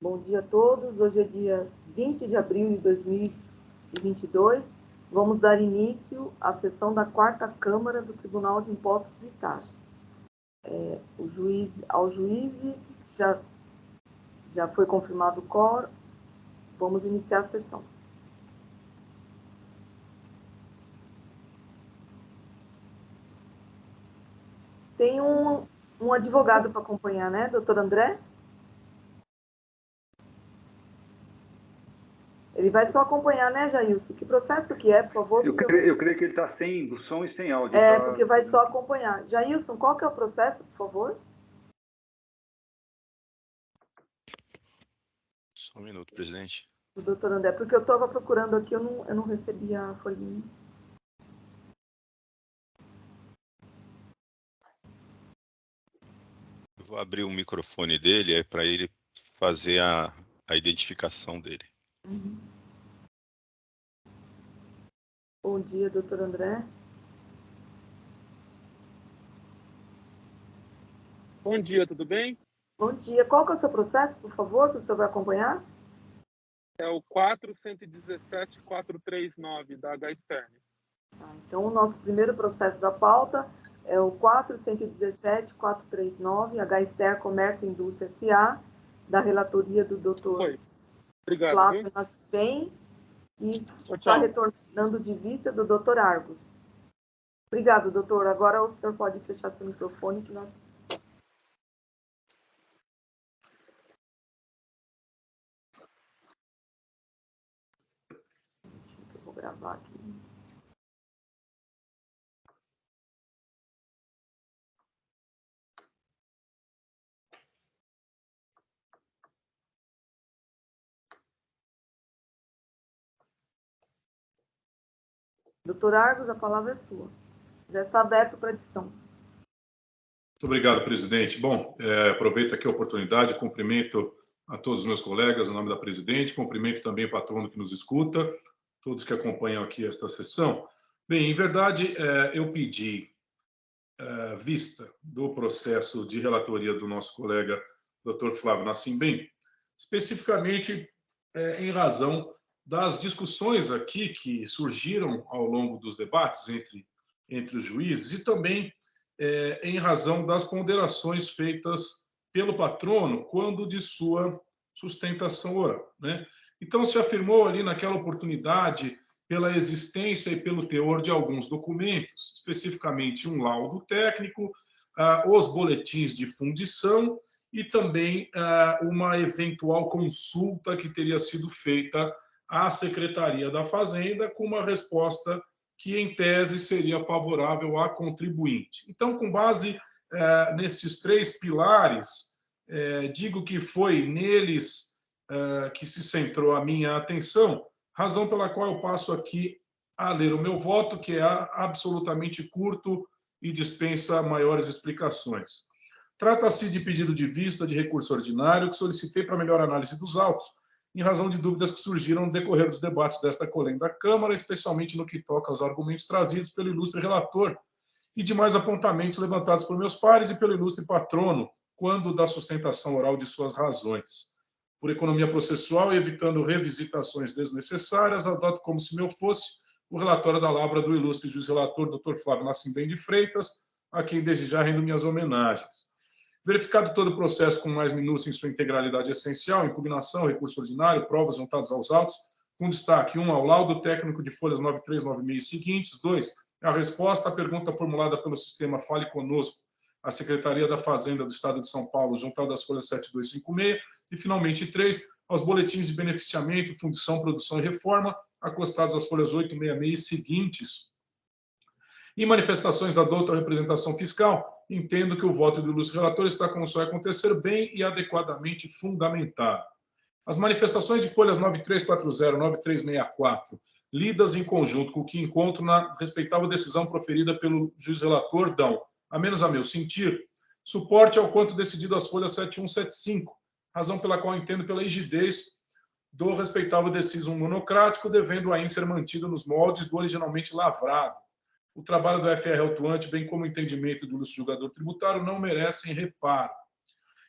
Bom dia a todos. Hoje é dia 20 de abril de 2022. Vamos dar início à sessão da 4ª Câmara do Tribunal de Impostos e Taxas. Aos juízes já foi confirmado o quórum. Vamos iniciar a sessão. Tem um advogado para acompanhar, né, doutor André? Ele vai só acompanhar, né, Jailson? Que processo que é, por favor? Eu creio que ele está sem som e sem áudio. Porque vai só acompanhar. Jailson, qual que é o processo, por favor? Só um minuto, presidente. O doutor André, porque eu estava procurando aqui, eu não recebi a folhinha. Eu vou abrir o microfone dele, para ele fazer a identificação dele. Bom dia, doutor André. Bom dia, tudo bem? Bom dia. Qual que é o seu processo, por favor, que o senhor vai acompanhar? É o 4.117.439 da H-Stern. Então, o nosso primeiro processo da pauta é o 4.117.439, H-Stern Comércio e Indústria S.A., da relatoria do doutor Flávio Nascimento, e está retornando de vista do doutor Argos. Obrigado, doutor. Agora o senhor pode fechar seu microfone, que nós... Eu vou gravar aqui. Doutor Argos, a palavra é sua. Já está aberto para edição. Muito obrigado, presidente. Bom, aproveito aqui a oportunidade, cumprimento a todos os meus colegas em nome da presidente, cumprimento também o patrono que nos escuta, todos que acompanham aqui esta sessão. Bem, em verdade, eu pedi vista do processo de relatoria do nosso colega Dr. Flávio Nascimento, especificamente em razão das discussões aqui que surgiram ao longo dos debates entre os juízes e também em razão das ponderações feitas pelo patrono quando de sua sustentação oral, né? Então, se afirmou ali naquela oportunidade pela existência e pelo teor de alguns documentos, especificamente um laudo técnico, os boletins de fundição e também uma eventual consulta que teria sido feita à Secretaria da Fazenda com uma resposta que, em tese, seria favorável à contribuinte. Então, com base nestes 3 pilares, digo que foi neles que se centrou a minha atenção, razão pela qual eu passo aqui a ler o meu voto, que é absolutamente curto e dispensa maiores explicações. Trata-se de pedido de vista de recurso ordinário que solicitei para melhor análise dos autos, em razão de dúvidas que surgiram no decorrer dos debates desta colém da Câmara, especialmente no que toca aos argumentos trazidos pelo ilustre relator e demais apontamentos levantados por meus pares e pelo ilustre patrono, quando da sustentação oral de suas razões. Por economia processual e evitando revisitações desnecessárias, adoto como se meu fosse o relatório da lavra do ilustre juiz relator Dr. Flávio Nascimento de Freitas, a quem desde já rendo minhas homenagens. Verificado todo o processo com mais minúcia em sua integralidade essencial, impugnação, recurso ordinário, provas juntadas aos autos, com destaque 1 ao laudo técnico de folhas 93, 96 e seguintes, 2 a resposta à pergunta formulada pelo sistema Fale Conosco, a Secretaria da Fazenda do Estado de São Paulo, juntada às folhas 7256, e, finalmente, 3 aos boletins de beneficiamento, fundição, produção e reforma, acostados às folhas 866 e seguintes. Em manifestações da douta representação fiscal, entendo que o voto do ilustre relator está, como só acontecer, bem e adequadamente fundamentado. As manifestações de folhas 9340 e 9364, lidas em conjunto com o que encontro na respeitável decisão proferida pelo juiz relator, dão, a menos a meu sentir, suporte ao quanto decidido às folhas 7175, razão pela qual entendo pela rigidez do respeitável decisão monocrático, devendo ainda ser mantido nos moldes do originalmente lavrado. O trabalho do FR autuante, bem como o entendimento do ilustre julgador tributário, não merecem reparo.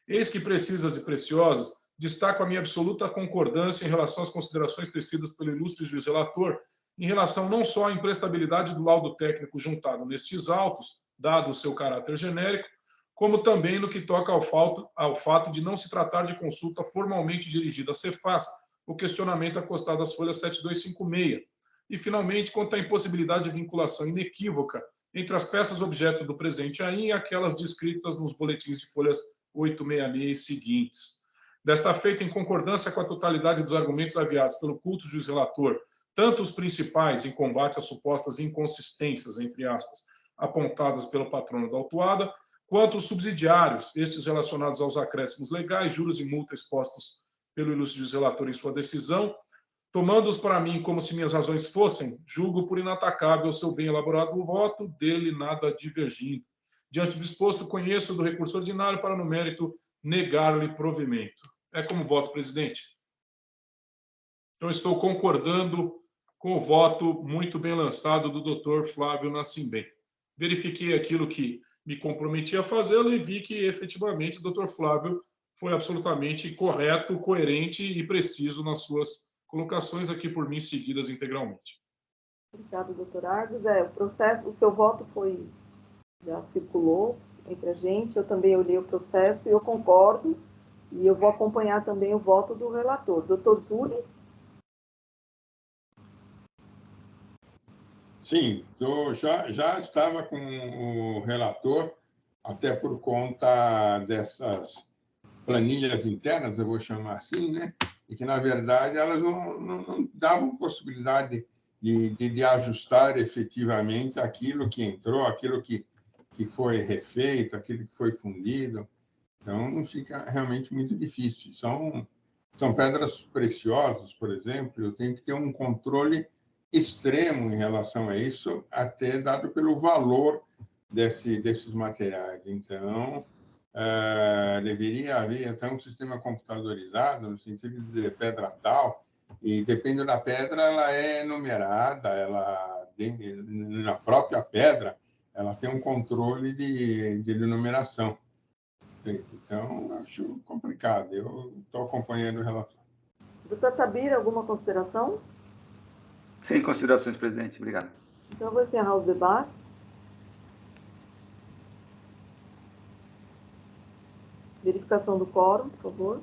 Eis que precisas e preciosas destaco a minha absoluta concordância em relação às considerações tecidas pelo ilustre juiz relator, em relação não só à imprestabilidade do laudo técnico juntado nestes autos, dado o seu caráter genérico, como também no que toca ao fato de não se tratar de consulta formalmente dirigida à Cefaz, o questionamento acostado às folhas 7256. E, finalmente, quanto à impossibilidade de vinculação inequívoca entre as peças objeto do presente AIN e aquelas descritas nos boletins de folhas 866 e seguintes. Desta feita, em concordância com a totalidade dos argumentos aviados pelo culto juiz relator, tanto os principais em combate às supostas inconsistências, entre aspas, apontadas pelo patrono da autuada, quanto os subsidiários, estes relacionados aos acréscimos legais, juros e multas expostos pelo ilustre juiz relator em sua decisão, tomando-os para mim como se minhas razões fossem, julgo por inatacável o seu bem elaborado voto, dele nada divergindo. Diante do exposto, conheço do recurso ordinário para, no mérito, negar-lhe provimento. É como voto, presidente. Então, estou concordando com o voto muito bem lançado do doutor Flávio Nascimem. Verifiquei aquilo que me comprometi a fazê-lo e vi que, efetivamente, o doutor Flávio foi absolutamente correto, coerente e preciso nas suas colocações aqui por mim seguidas integralmente. Obrigado, doutor Argos. O seu voto já circulou entre a gente, eu também olhei o processo e eu concordo, e eu vou acompanhar também o voto do relator. Doutor Zuli? Sim, já estava com o relator, até por conta dessas planilhas internas, eu vou chamar assim, né? E que, na verdade, elas não davam possibilidade de ajustar efetivamente aquilo que entrou, aquilo que foi refeito, aquilo que foi fundido. Então, fica realmente muito difícil. São pedras preciosas, por exemplo, eu tenho que ter um controle extremo em relação a isso, até dado pelo valor desses materiais. Então, deveria haver até um sistema computadorizado, no sentido de pedra tal, e dependendo da pedra, ela é numerada, na própria pedra, ela tem um controle de numeração. Então, acho complicado. Eu estou acompanhando o relator. Doutor Tabira, alguma consideração? Sem considerações, presidente. Obrigado. Então, eu vou encerrar os debates. Verificação do quórum, por favor.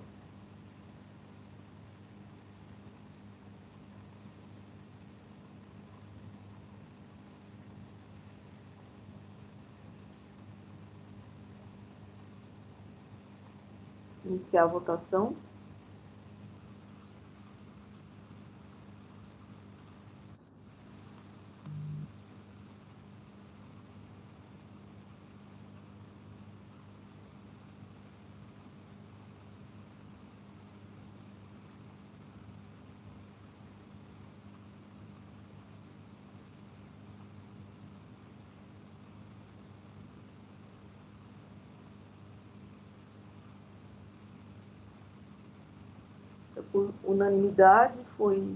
Iniciar a votação. Por unanimidade, foi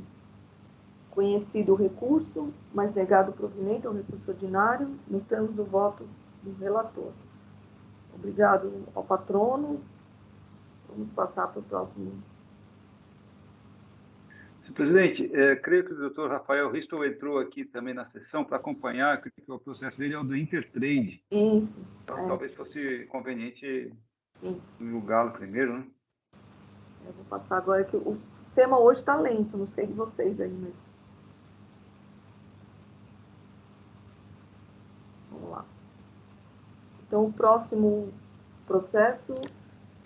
conhecido o recurso, mas negado o provimento ao recurso ordinário, nos termos do voto do relator. Obrigado ao patrono. Vamos passar para o próximo. Senhor presidente, creio que o doutor Rafael Ristel entrou aqui também na sessão para acompanhar, que o processo dele é o do Intertrade. Isso. Então, talvez fosse conveniente julgá-lo primeiro, né? Eu vou passar agora que o sistema hoje está lento, não sei de vocês aí, mas... Vamos lá. Então, o próximo processo,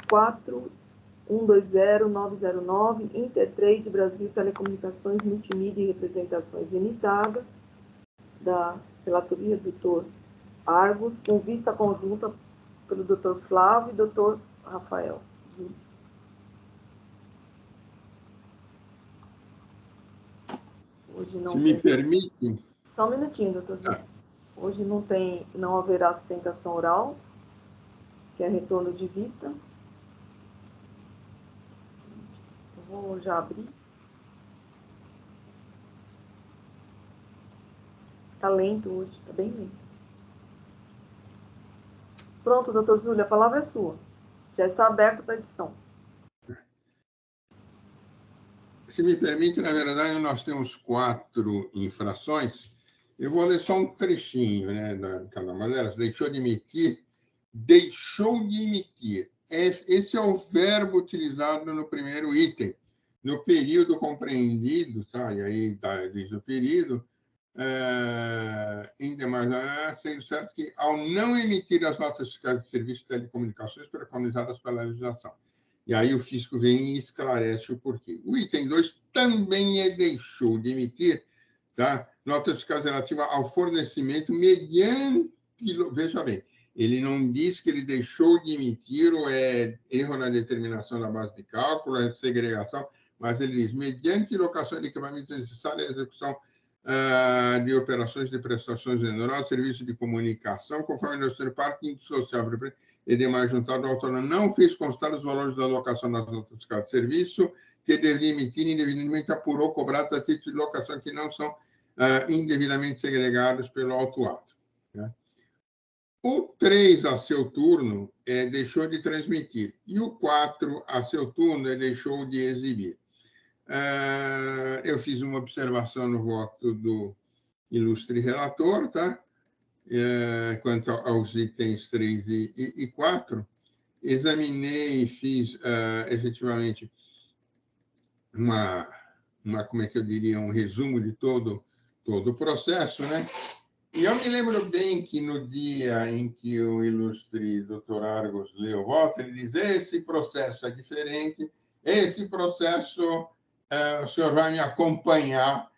4120909, Intertrade Brasil Telecomunicações Multimídia e Representações Limitada, da relatoria do doutor Argos, com vista conjunta pelo doutor Flávio e doutor Rafael. Hoje não me permite... Só um minutinho, doutor. Hoje não haverá sustentação oral, que é retorno de vista. Eu vou já abrir. Está lento hoje, está bem lento. Pronto, doutor Zúlio, a palavra é sua. Já está aberto para edição. se me permite, na verdade, nós temos 4 infrações. Eu vou ler só um trechinho, né, da cada uma delas. Deixou de emitir. Esse é o verbo utilizado no primeiro item. No período compreendido, tá? E aí diz o período, sendo certo que, ao não emitir as notas fiscais de serviços de telecomunicações preconizadas pela legislação. E aí o fisco vem e esclarece o porquê. O item 2 também deixou de emitir, tá? Notas fiscais relativas ao fornecimento mediante... Veja bem, ele não diz que ele deixou de emitir ou é erro na determinação da base de cálculo, é segregação, mas ele diz, mediante locação de equipamentos necessários à execução de operações de prestações generais, serviço de comunicação, conforme a terceira parte, indissociável e demais juntado ao autônomo, não fez constar os valores da alocação das notas fiscais de serviço que deveria emitir indevidamente apurou cobrados a título de locação que não são indevidamente segregados pelo autuado. Né? O 3, a seu turno, deixou de transmitir. E o 4, a seu turno, deixou de exibir. Eu fiz uma observação no voto do ilustre relator, tá? Quanto aos itens 3 e 4. Examinei e fiz, efetivamente, como é que eu diria, um resumo de todo o processo, né? E eu me lembro bem que no dia em que o ilustre doutor Argos leu o voto, ele diz, esse processo é diferente, esse processo o senhor vai me acompanhar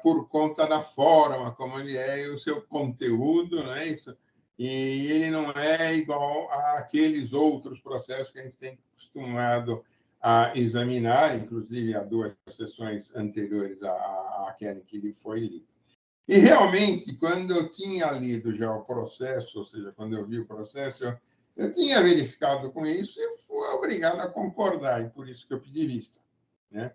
por conta da forma como ele é e o seu conteúdo, não é isso? E ele não é igual àqueles outros processos que a gente tem acostumado a examinar, inclusive há 2 sessões anteriores àquela que ele foi lido. E, realmente, quando eu tinha lido já o processo, ou seja, quando eu vi o processo, eu tinha verificado com isso e fui obrigado a concordar, e por isso que eu pedi vista. Né?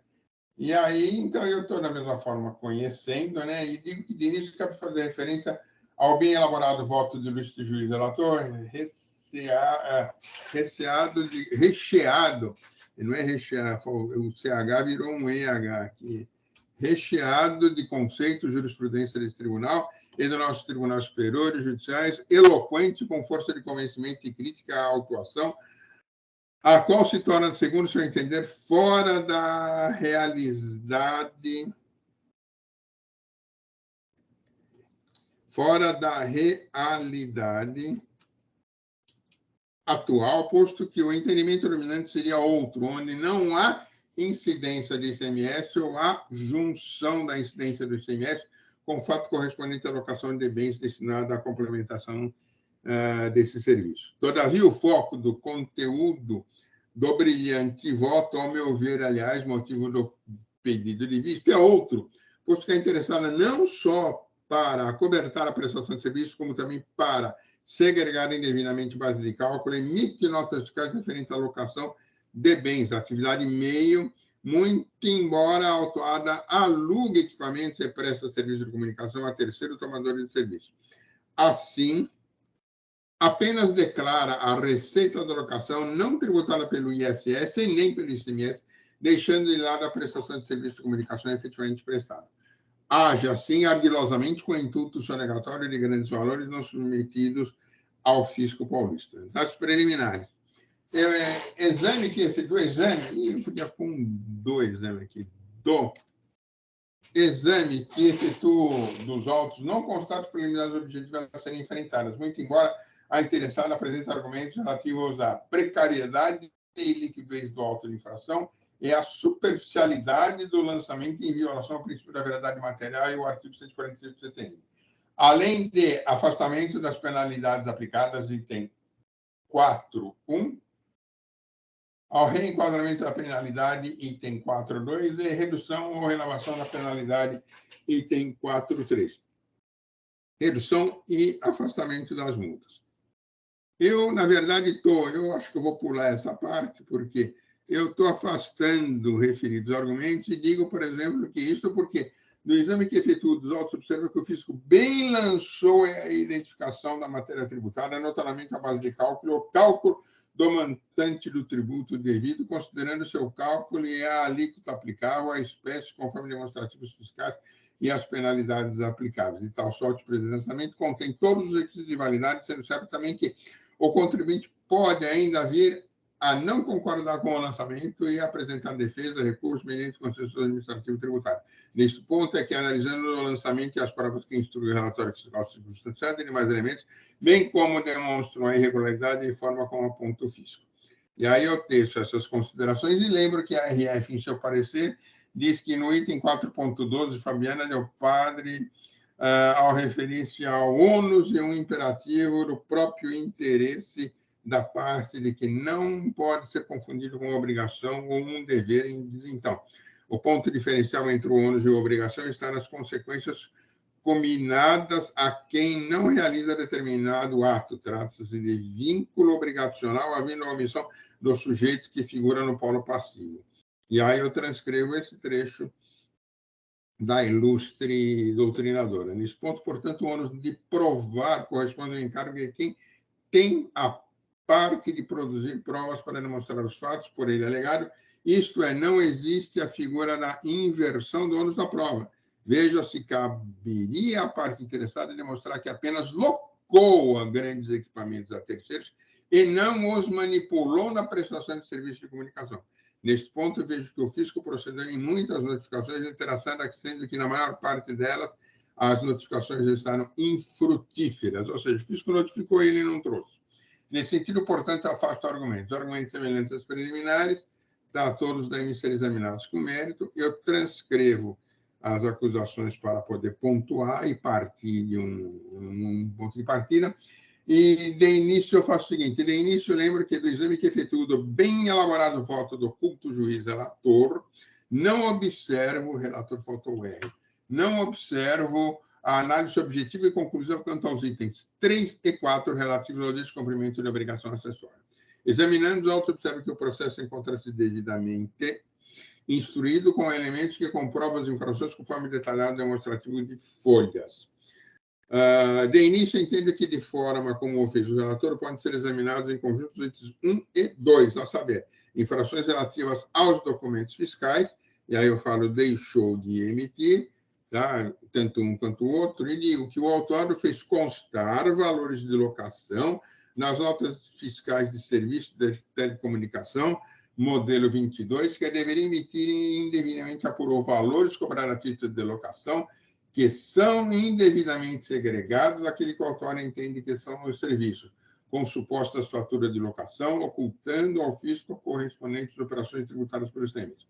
E aí, então, eu estou, da mesma forma, conhecendo, né? E digo que de início cabe fazer referência ao bem elaborado voto do ilustre juiz relator, recheado, não é recheado, o CH virou um EH aqui, recheado de conceitos, jurisprudência desse tribunal e do nosso Tribunal Superior e Judiciais, eloquente, com força de convencimento e crítica à autuação, a qual se torna, segundo o seu entender, fora da realidade atual, posto que o entendimento dominante seria outro, onde não há incidência de ICMS ou a junção da incidência do ICMS com o fato correspondente à alocação de bens destinada à complementação desse serviço. Todavia, o foco do conteúdo do brilhante voto, ao meu ver, aliás, motivo do pedido de vista, é outro, posto que é interessada não só para acobertar a prestação de serviço, como também para segregar indevidamente base de cálculo, emite notas fiscais referentes à alocação de bens, atividade meio, muito embora a autuada alugue equipamentos e presta serviço de comunicação a terceiros tomadores de serviço. Assim, apenas declara a receita da alocação não tributada pelo ISS e nem pelo ICMS, deixando de lado a prestação de serviço de comunicação efetivamente prestada. Age, assim, ardilosamente com o intuito sonegatório de grandes valores não submetidos ao fisco paulista. Das preliminares. Exame que efetua exame, eu podia pôr dois exames aqui, do exame que efetua dos autos não constatam preliminares objetivas a serem enfrentadas, muito embora a interessada apresente argumentos relativos à precariedade e liquidez do auto de infração e à superficialidade do lançamento em violação ao princípio da verdade material e o artigo 146 do CTN. Além de afastamento das penalidades aplicadas, item 4.1, ao reenquadramento da penalidade, item 4.2, e redução ou renovação da penalidade, item 4.3. Redução e afastamento das multas. Eu, na verdade, eu acho que eu vou pular essa parte, porque eu estou afastando referidos argumentos e digo, por exemplo, que isso porque no exame que efetua dos autos, observa que o fisco bem lançou a identificação da matéria tributária, notadamente a base de cálculo, o cálculo do montante do tributo devido, considerando seu cálculo e a alíquota aplicável à espécie, conforme demonstrativos fiscais e as penalidades aplicáveis. E tal sorte de presençamento contém todos os requisitos de validade, sendo certo também que o contribuinte pode ainda vir a não concordar com o lançamento e apresentar defesa, recurso mediante concessão administrativa tributária. Neste ponto é que, analisando o lançamento e as provas que instruem o relatório fiscal circunstanciado e demais elementos, bem como demonstram a irregularidade de forma como aponta o fisco. E aí eu teço essas considerações e lembro que a RF, em seu parecer, diz que no item 4.12, Fabiana Del Padre, ao referir-se ao ônus e um imperativo do próprio interesse da parte de que não pode ser confundido com obrigação ou um dever. Então, o ponto diferencial entre o ônus e a obrigação está nas consequências combinadas a quem não realiza determinado ato. Trata-se de vínculo obrigacional, havendo a omissão do sujeito que figura no polo passivo. E aí eu transcrevo esse trecho da ilustre doutrinadora. Nesse ponto, portanto, o ônus de provar corresponde ao encargo de quem tem a parte de produzir provas para demonstrar os fatos por ele alegado, isto é, não existe a figura da inversão do ônus da prova. Veja se caberia à parte interessada demonstrar que apenas locou grandes equipamentos a terceiros e não os manipulou na prestação de serviço de comunicação. Neste ponto, vejo que o fisco procedeu em muitas notificações, sendo que, na maior parte delas, as notificações estavam infrutíferas, ou seja, o fisco notificou e ele não trouxe. Nesse sentido, portanto, afasto argumentos. Argumentos semelhantes aos preliminares, todos devem ser examinados com mérito. Eu transcrevo as acusações para poder pontuar e partir de um ponto de partida. E, de início, eu faço o seguinte. De início, eu lembro que do exame que efetuo do bem elaborado voto do culto juiz relator, não observo, relator faltou R, não observo a análise objetiva e conclusiva quanto aos itens 3 e 4 relativos ao descumprimento de obrigação acessória. Examinando os autos, observo que o processo encontra-se devidamente instruído com elementos que comprovam as infrações conforme detalhado demonstrativo de folhas. De início, entendo que, de forma como o fez o relator, podem ser examinados em conjunto os itens 1 e 2, a saber, infrações relativas aos documentos fiscais, e aí eu falo deixou de emitir, tá? Tanto um quanto o outro, e digo que o autuado fez constar valores de locação nas notas fiscais de serviço de telecomunicação, modelo 22, que deveria emitir e indevidamente apurou valores cobrados a título de locação, que são indevidamente segregados daquele que o autuado entende que são os serviços, com supostas faturas de locação, ocultando ao fisco correspondentes operações tributadas pelos termos.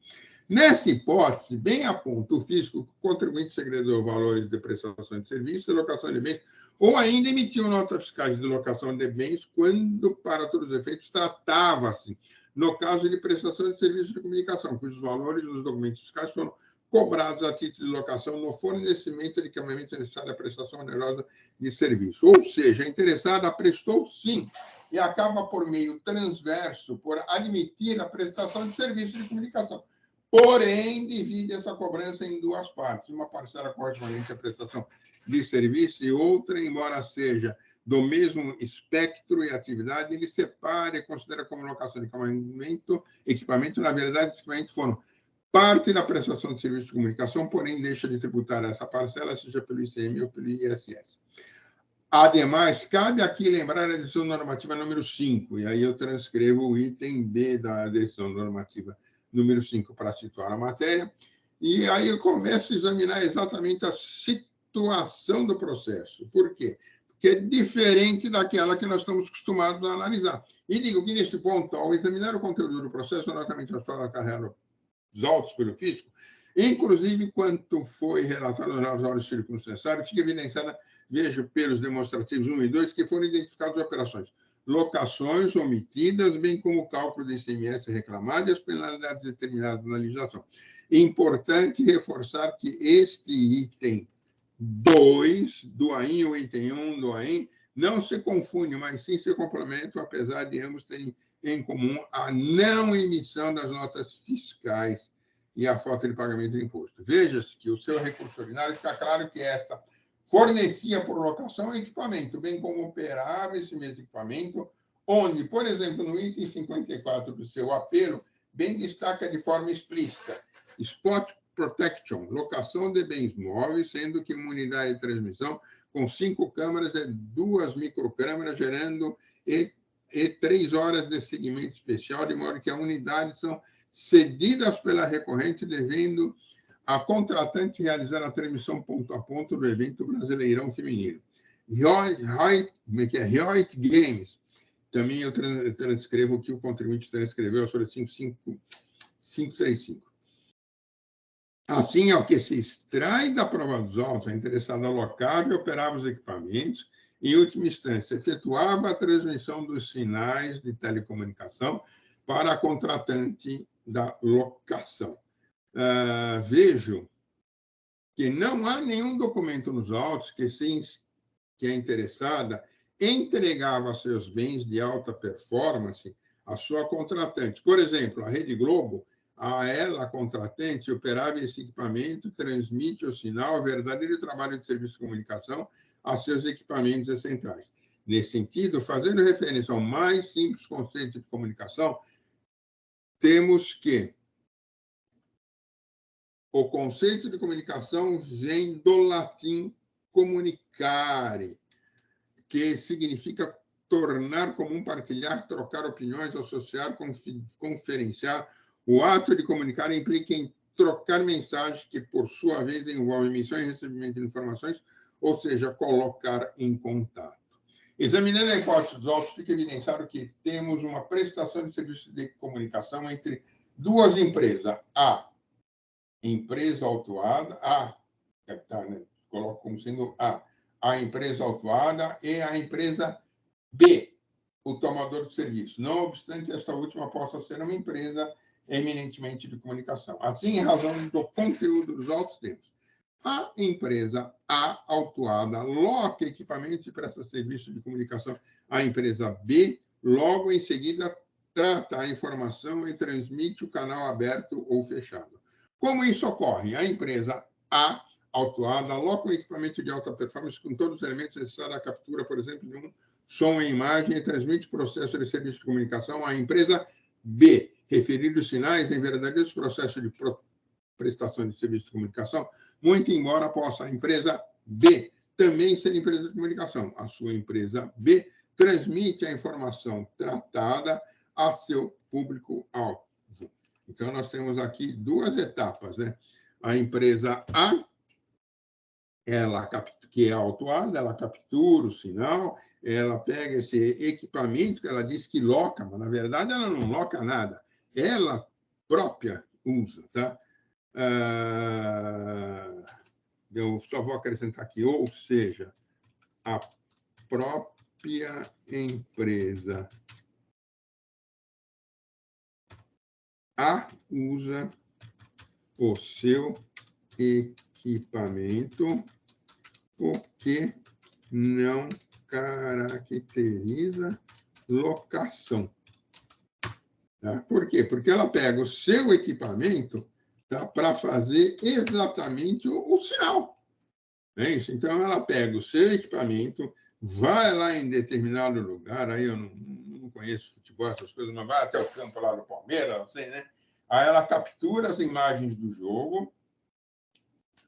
Nessa hipótese, bem aponta o fisco que o contribuinte segredou valores de prestação de serviços, de locação de bens, ou ainda emitiu notas fiscais de locação de bens, quando, para todos os efeitos, tratava-se, no caso de prestação de serviços de comunicação, cujos valores nos documentos fiscais foram cobrados a título de locação no fornecimento de equipamentos necessários à prestação onerosa de serviço. Ou seja, a interessada prestou sim, e acaba por meio transverso por admitir a prestação de serviço de comunicação. Porém, divide essa cobrança em duas partes, uma parcela correspondente à prestação de serviço e outra, embora seja do mesmo espectro e atividade, ele separa e considera como locação de equipamento. Na verdade, esses equipamentos foram parte da prestação de serviço de comunicação, porém deixa de tributar essa parcela, seja pelo ICM ou pelo ISS. Ademais, cabe aqui lembrar a decisão normativa número 5, e aí eu transcrevo o item B da decisão normativa número 5 para situar a matéria, e aí eu começo a examinar exatamente a situação do processo. Por quê? Porque é diferente daquela que nós estamos acostumados a analisar. E digo que, neste ponto, ao examinar o conteúdo do processo, notamente as provas carregadas os autos pelo fisco, inclusive quanto foi relatado nas horas circunstanciais, fica evidenciada, vejo pelos demonstrativos 1 e 2, que foram identificadas operações, locações omitidas, bem como o cálculo de ICMS reclamado e as penalidades determinadas na legislação. Importante reforçar que este item 2 do AIN, o item 1 do AIN, não se confunde, mas sim se complementam, apesar de ambos terem em comum a não emissão das notas fiscais e a falta de pagamento de imposto. Veja-se que o seu recurso ordinário fica claro que esta fornecia por locação equipamento, bem como operava esse mesmo equipamento onde, por exemplo, no item 54 do seu apelo, bem destaca de forma explícita Spot Protection, locação de bens móveis, sendo que uma unidade de transmissão com 5 câmeras é 2 microcâmeras, gerando e 3 horas de segmento especial, de modo que as unidades são cedidas pela recorrente, devendo a contratante realizar a transmissão ponto a ponto do evento Brasileirão Feminino. Heroic Games. Também eu transcrevo o que o contribuinte transcreveu sobre 535. Assim, ao que se extrai da prova dos autos, a interessada alocava e operava os equipamentos, em última instância, efetuava a transmissão dos sinais de telecomunicação para a contratante da locação. Vejo que não há nenhum documento nos autos que a interessada entregava seus bens de alta performance à sua contratante. Por exemplo, a Rede Globo, a contratante, operava esse equipamento, transmite o sinal, o verdadeiro trabalho de serviço de comunicação a seus equipamentos centrais. Nesse sentido, fazendo referência ao mais simples conceito de comunicação, temos que o conceito de comunicação vem do latim comunicare, que significa tornar comum, partilhar, trocar opiniões, associar, conferenciar. O ato de comunicar implica em trocar mensagens que, por sua vez, envolvem emissão e recebimento de informações, ou seja, colocar em contato. Examinando a hipótese dos autos, fica evidenciado que temos uma prestação de serviço de comunicação entre duas empresas. A empresa autuada, coloco como sendo a empresa autuada e a empresa B, o tomador de serviço. Não obstante, esta última possa ser uma empresa eminentemente de comunicação. Assim, em razão do conteúdo dos autos, temos a empresa A autuada loca equipamento e presta serviço de comunicação à empresa B, logo em seguida trata a informação e transmite o canal aberto ou fechado. Como isso ocorre? A empresa A autuada aloca o equipamento de alta performance com todos os elementos necessários à captura, por exemplo, de um som e imagem e transmite o processo de serviço de comunicação à empresa B, referidos sinais em verdadeiros processos de prestação de serviço de comunicação, muito embora possa a empresa B também ser empresa de comunicação. A sua empresa B transmite a informação tratada a seu público-alvo. Então, nós temos aqui duas etapas, né? A empresa A, que é autuada, ela captura o sinal, ela pega esse equipamento que ela diz que loca, mas, na verdade, ela não loca nada. Ela própria usa, tá? Eu só vou acrescentar aqui, ou seja, a própria empresa A usa o seu equipamento, o que não caracteriza locação. Tá? Por quê? Porque ela pega o seu equipamento, tá, para fazer exatamente o sinal. É isso? Então, ela pega o seu equipamento, vai lá em determinado lugar, aí eu não conheço futebol, essas coisas, mas vai até o campo lá do Palmeiras, não sei, né? Aí ela captura as imagens do jogo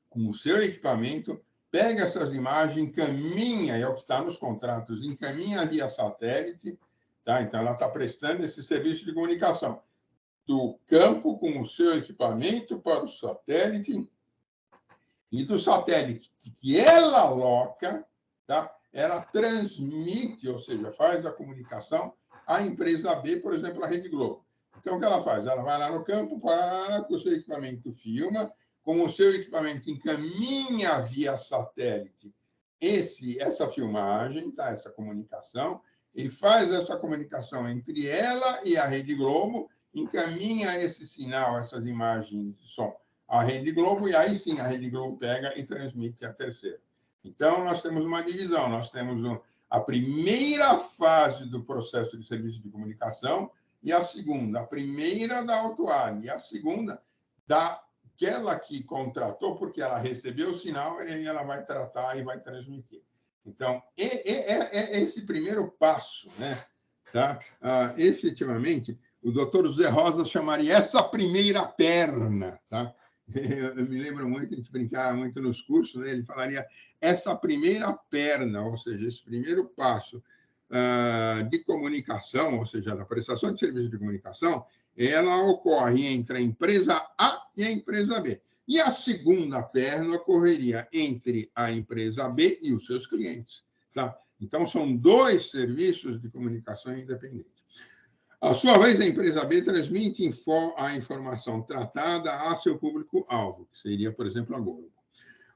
com o seu equipamento, pega essas imagens, encaminha, é o que está nos contratos, encaminha via satélite, tá? Então, ela está prestando esse serviço de comunicação do campo com o seu equipamento para o satélite, e do satélite que ela aloca, tá? Ela transmite, ou seja, faz a comunicação à empresa B, por exemplo, a Rede Globo. Então, o que ela faz? Ela vai lá no campo, para com o seu equipamento, filma, com o seu equipamento encaminha via satélite essa filmagem, tá? Essa comunicação, e faz essa comunicação entre ela e a Rede Globo, encaminha esse sinal, essas imagens de som à Rede Globo, e aí sim a Rede Globo pega e transmite a terceira. Então, nós temos uma divisão, nós temos a primeira fase do processo de serviço de comunicação e a segunda. A primeira da autuada e a segunda daquela que contratou, porque ela recebeu o sinal e ela vai tratar e vai transmitir. Então, é esse primeiro passo, né, tá? Efetivamente, o doutor José Rosa chamaria essa primeira perna, tá? Eu me lembro muito, a gente brincava muito nos cursos, né? Ele falaria essa primeira perna, ou seja, esse primeiro passo de comunicação, ou seja, da prestação de serviço de comunicação, ela ocorre entre a empresa A e a empresa B. E a segunda perna ocorreria entre a empresa B e os seus clientes, tá? Então, são dois serviços de comunicação independentes. À sua vez, a empresa B transmite a informação tratada a seu público-alvo, que seria, por exemplo, a Globo.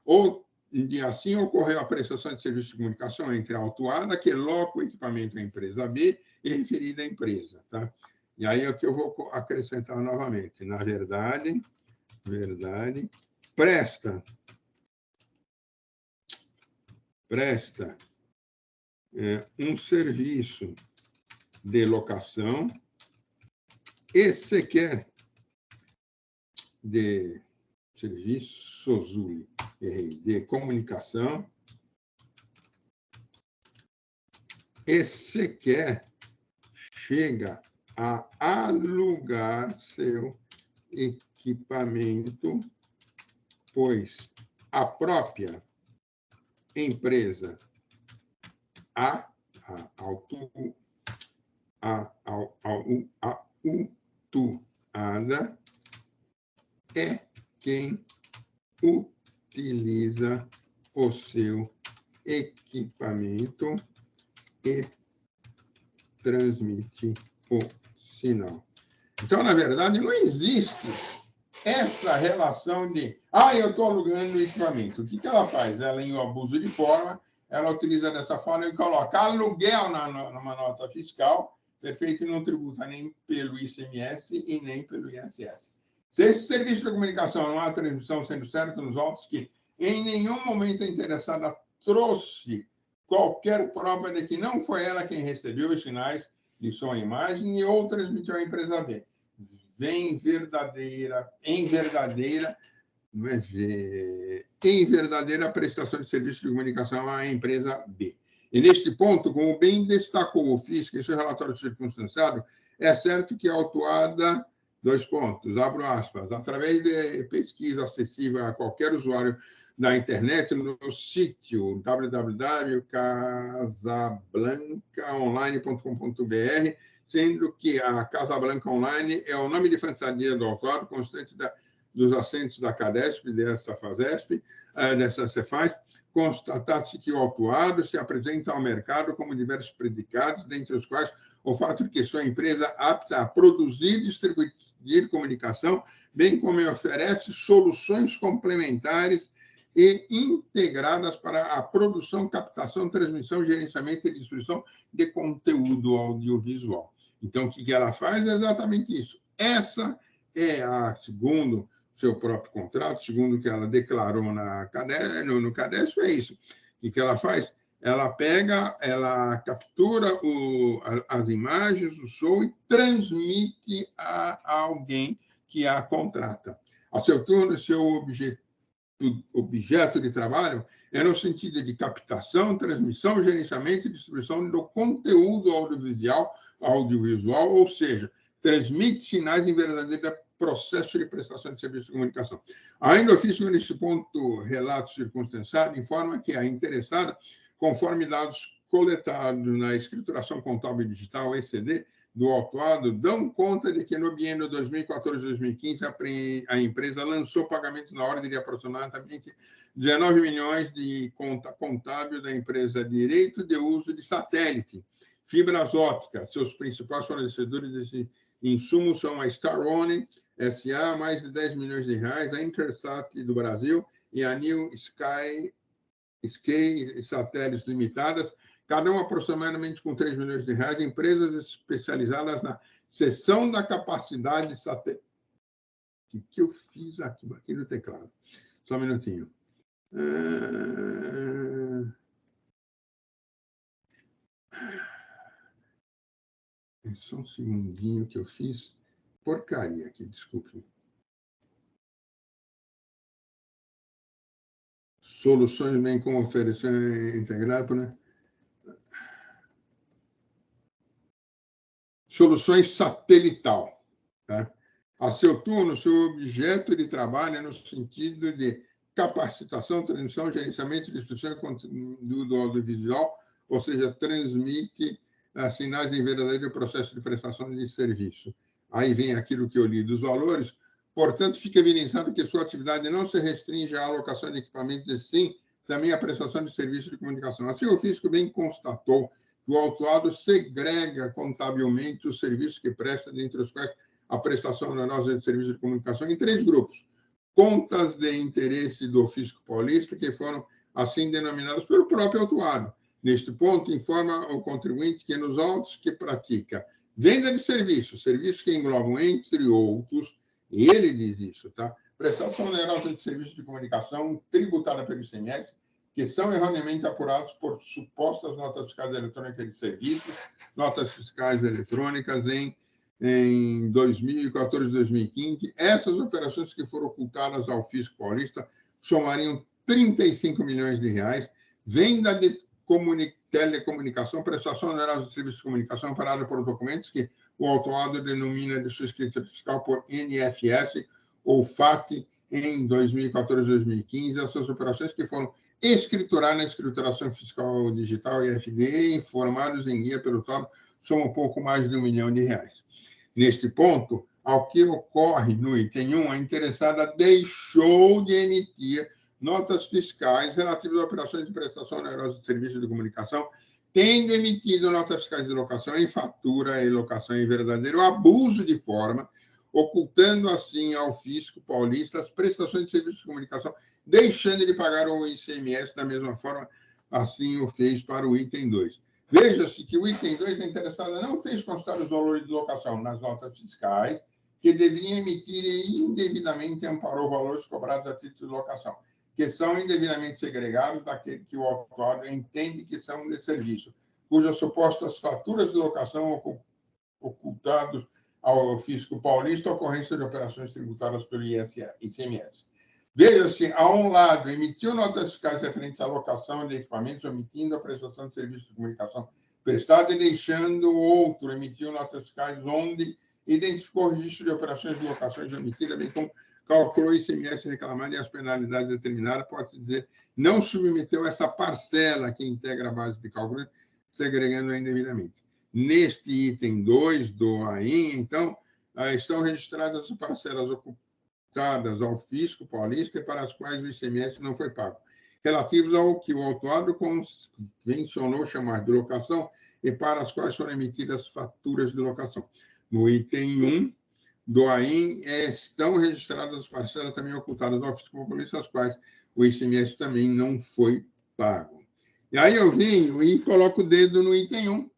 Ou, e assim, ocorreu a prestação de serviço de comunicação entre a autuada, que loca o equipamento à empresa B, e referida à empresa. Tá? E aí é o que eu vou acrescentar novamente. Na verdade, presta um serviço de locação e sequer de serviços de comunicação e sequer chega a alugar seu equipamento, pois a própria empresa autuada é quem utiliza o seu equipamento e transmite o sinal. Então, na verdade, não existe essa relação de eu estou alugando o equipamento. O que ela faz? Ela, em abuso de forma, ela utiliza dessa forma e coloca aluguel numa nota fiscal, perfeito, e não tributa nem pelo ICMS e nem pelo ISS. Se esse serviço de comunicação não há transmissão sendo certo nos autos que em nenhum momento a interessada trouxe qualquer prova de que não foi ela quem recebeu os sinais de som e imagem e ou transmitiu à empresa B. Em verdadeira prestação de serviço de comunicação à empresa B. E, neste ponto, como bem destacou o FISC em seu relatório circunstanciado, é certo que a autuada, abro aspas, através de pesquisa acessível a qualquer usuário da internet, no sítio www.casablancaonline.com.br, sendo que a Casablanca Online é o nome de fantasia do autuado, constante dos assentos da CADESP, dessa FASESP, dessa Cefaz, constatar-se que o autuado se apresenta ao mercado como diversos predicados, dentre os quais o fato de que sua empresa apta a produzir e distribuir comunicação, bem como oferece soluções complementares e integradas para a produção, captação, transmissão, gerenciamento e distribuição de conteúdo audiovisual. Então, o que ela faz é exatamente isso. Essa é segundo seu próprio contrato, segundo o que ela declarou no CADESP, é isso. O que ela faz? Ela captura as imagens, o som e transmite a alguém que a contrata. A seu turno, seu objeto de trabalho é no sentido de captação, transmissão, gerenciamento e distribuição do conteúdo audiovisual, ou seja, transmite sinais em verdadeiro processo de prestação de serviço de comunicação. Ainda ofício nesse ponto, relato circunstanciado, informa que a interessada, conforme dados coletados na escrituração contábil digital, ECD, do autuado, dão conta de que no biênio 2014-2015 a empresa lançou pagamentos na ordem de aproximadamente 19 milhões de conta contábil da empresa Direito de Uso de Satélite, fibras ópticas. Seus principais fornecedores desse insumo são a Starone S.A., mais de 10 milhões de reais, a Intersat do Brasil e a New Sky Satélites Limitadas, cada um aproximadamente com 3 milhões de reais, empresas especializadas na cessão da capacidade de satélite. O que eu fiz aqui? Bati no teclado. Só um minutinho. Só um segundinho que eu fiz. Porcaria aqui, desculpe. Soluções bem como oferecer integrado, né? soluções satelital. Tá? A seu turno, seu objeto de trabalho é no sentido de capacitação, transmissão, gerenciamento, distribuição e conteúdo audiovisual, ou seja, transmite sinais em verdadeiro processo de prestação de serviço. Aí vem aquilo que eu li dos valores. Portanto, fica evidenciado que sua atividade não se restringe à alocação de equipamentos, e sim também à prestação de serviço de comunicação. Assim, o fisco bem constatou que o autuado segrega contabilmente os serviços que presta, dentre os quais a prestação onerosa de serviço de comunicação, em 3 grupos. Contas de interesse do fisco paulista, que foram assim denominadas pelo próprio autuado. Neste ponto, informa o contribuinte que nos autos que pratica venda de serviços que englobam, entre outros, e ele diz isso, tá? Prestação onerosa de serviços de comunicação tributada pelo ICMS, que são erroneamente apurados por supostas notas fiscais eletrônicas de serviços, notas fiscais eletrônicas em 2014 e 2015. Essas operações que foram ocultadas ao fisco paulista somariam 35 milhões de reais. Venda de telecomunicação, prestação onerosa de serviços de comunicação parada por documentos que o autuado denomina de sua escritura fiscal por NFS ou FAT em 2014 e 2015. Essas operações que foram escrituradas na escrituração fiscal digital e FD, informados em guia pelo TOB, são um pouco mais de R$1 milhão. Neste ponto, ao que ocorre no item 1, a interessada deixou de emitir notas fiscais relativas a operações de prestação onerosa de serviços de comunicação, tendo emitido notas fiscais de locação em fatura e locação em verdadeiro abuso de forma, ocultando assim ao fisco paulista as prestações de serviços de comunicação, deixando de pagar o ICMS da mesma forma, assim o fez para o item 2. Veja-se que o item 2, a interessada não fez constar os valores de locação nas notas fiscais, que deviam emitir e indevidamente amparou valores cobrados a título de locação, que são indevidamente segregados daquele que o autuado entende que são de serviço, cujas supostas faturas de locação ocultadas ao fisco paulista, ocorrência de operações tributadas pelo ICMS. Veja-se, a um lado, emitiu notas fiscais referentes à locação de equipamentos, omitindo a prestação de serviços de comunicação prestada, e deixando o outro, emitiu notas fiscais onde identificou o registro de operações de locações omitidas, bem como calculou o ICMS reclamado e as penalidades determinadas, pode dizer, não submeteu essa parcela que integra a base de cálculo, segregando-a indevidamente. Neste item 2 do AIN, então, estão registradas as parcelas ocultadas ao fisco paulista e para as quais o ICMS não foi pago, relativos ao que o autuado convencionou chamar de locação e para as quais foram emitidas faturas de locação. No item 1 do AIN, estão registradas as parcelas também ocultadas ao fisco paulista, as quais o ICMS também não foi pago. E aí eu venho e coloco o dedo no item 1,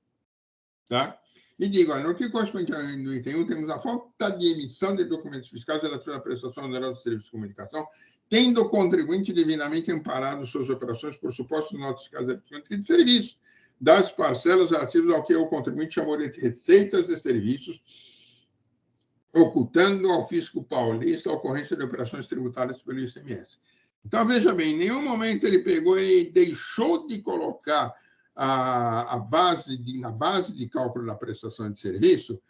tá? E digo, olha, no que corresponde ao item 1, temos a falta de emissão de documentos fiscais relativos à prestação onerosa de serviços de comunicação, tendo o contribuinte devidamente amparado suas operações por supostos notas fiscais eletrônicas de serviço, das parcelas relativas ao que o contribuinte chamou de receitas de serviços, ocultando ao fisco paulista a ocorrência de operações tributárias pelo ICMS. Então, veja bem, em nenhum momento ele pegou e deixou de colocar na base de cálculo da prestação de serviço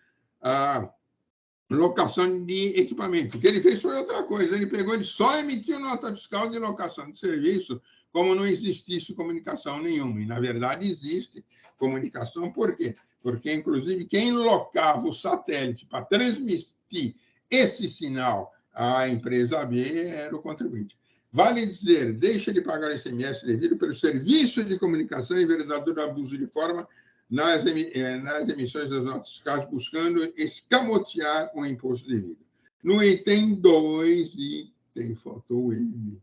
a locação de equipamento. O que ele fez foi outra coisa, ele pegou e só emitiu nota fiscal de locação de serviço, como não existisse comunicação nenhuma. E, na verdade, existe comunicação. Por quê? Porque, inclusive, quem locava o satélite para transmitir esse sinal à empresa B era o contribuinte. Vale dizer, deixa de pagar o ICMS devido pelo serviço de comunicação em verdadeiro abuso de forma nas emissões das notas fiscais, buscando escamotear o imposto devido. No item 2, faltou o M.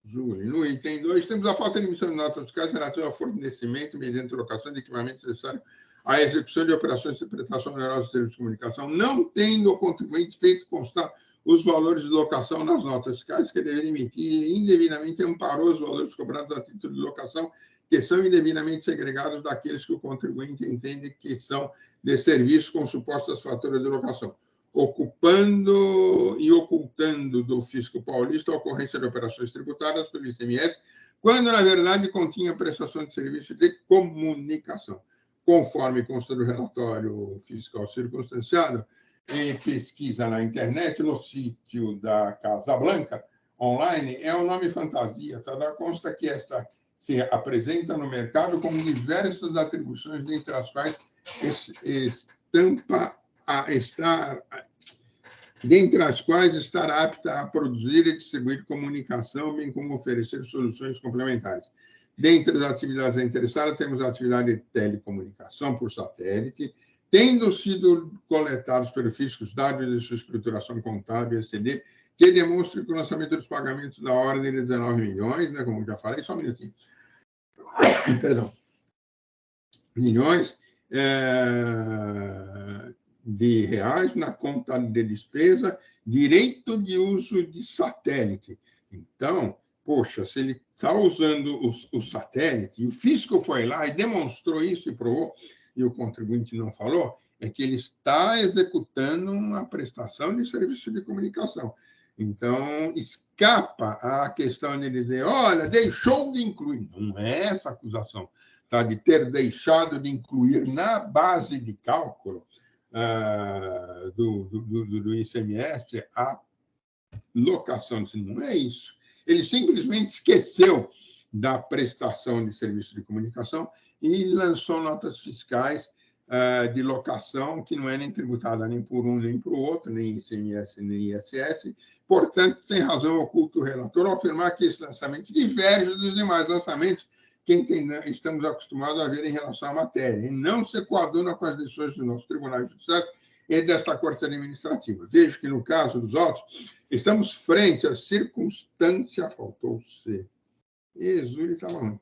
Júlio. No item 2, temos a falta de emissão de notas fiscais relativa ao fornecimento mediante locação de equipamentos necessários à execução de operações de prestação onerosa de serviços de comunicação, não tendo o contribuinte feito constar os valores de locação nas notas fiscais que deveria emitir e indevidamente amparou os valores cobrados a título de locação, que são indevidamente segregados daqueles que o contribuinte entende que são de serviço com supostas faturas de locação, ocupando e ocultando do fisco paulista a ocorrência de operações tributárias pelo ICMS, quando, na verdade, continha prestação de serviço de comunicação. conforme consta do relatório fiscal circunstanciado, em pesquisa na internet, no sítio da Casa Blanca, online, é um nome fantasia, tá? Consta que esta se apresenta no mercado com diversas atribuições, dentre as quais estar apta a produzir e distribuir comunicação, bem como oferecer soluções complementares. Dentre as atividades interessadas, temos a atividade de telecomunicação por satélite, tendo sido coletados pelo fisco os dados de sua escrituração contábil, SCD, que demonstra que o lançamento dos pagamentos da ordem de 19 milhões, né, como já falei, só um minutinho. Perdão. Milhões de reais na conta de despesa, direito de uso de satélite. Então, poxa, se ele está usando o satélite, e o fisco foi lá e demonstrou isso e provou, e o contribuinte não falou, é que ele está executando uma prestação de serviço de comunicação. Então, escapa a questão de dizer, olha, deixou de incluir. Não é essa acusação, tá? De ter deixado de incluir na base de cálculo do ICMS a locação. Não é isso. Ele simplesmente esqueceu da prestação de serviço de comunicação e lançou notas fiscais de locação que não é nem tributada nem por um nem por outro, nem ICMS nem ISS. Portanto, tem razão oculto o relator ao afirmar que esse lançamento diverge dos demais lançamentos que estamos acostumados a ver em relação à matéria, e não se coaduna com as decisões do nosso Tribunal Judiciário e desta Corte Administrativa. Vejo que, no caso dos autos, estamos frente à circunstância, faltou C. Exúrio estava ruim.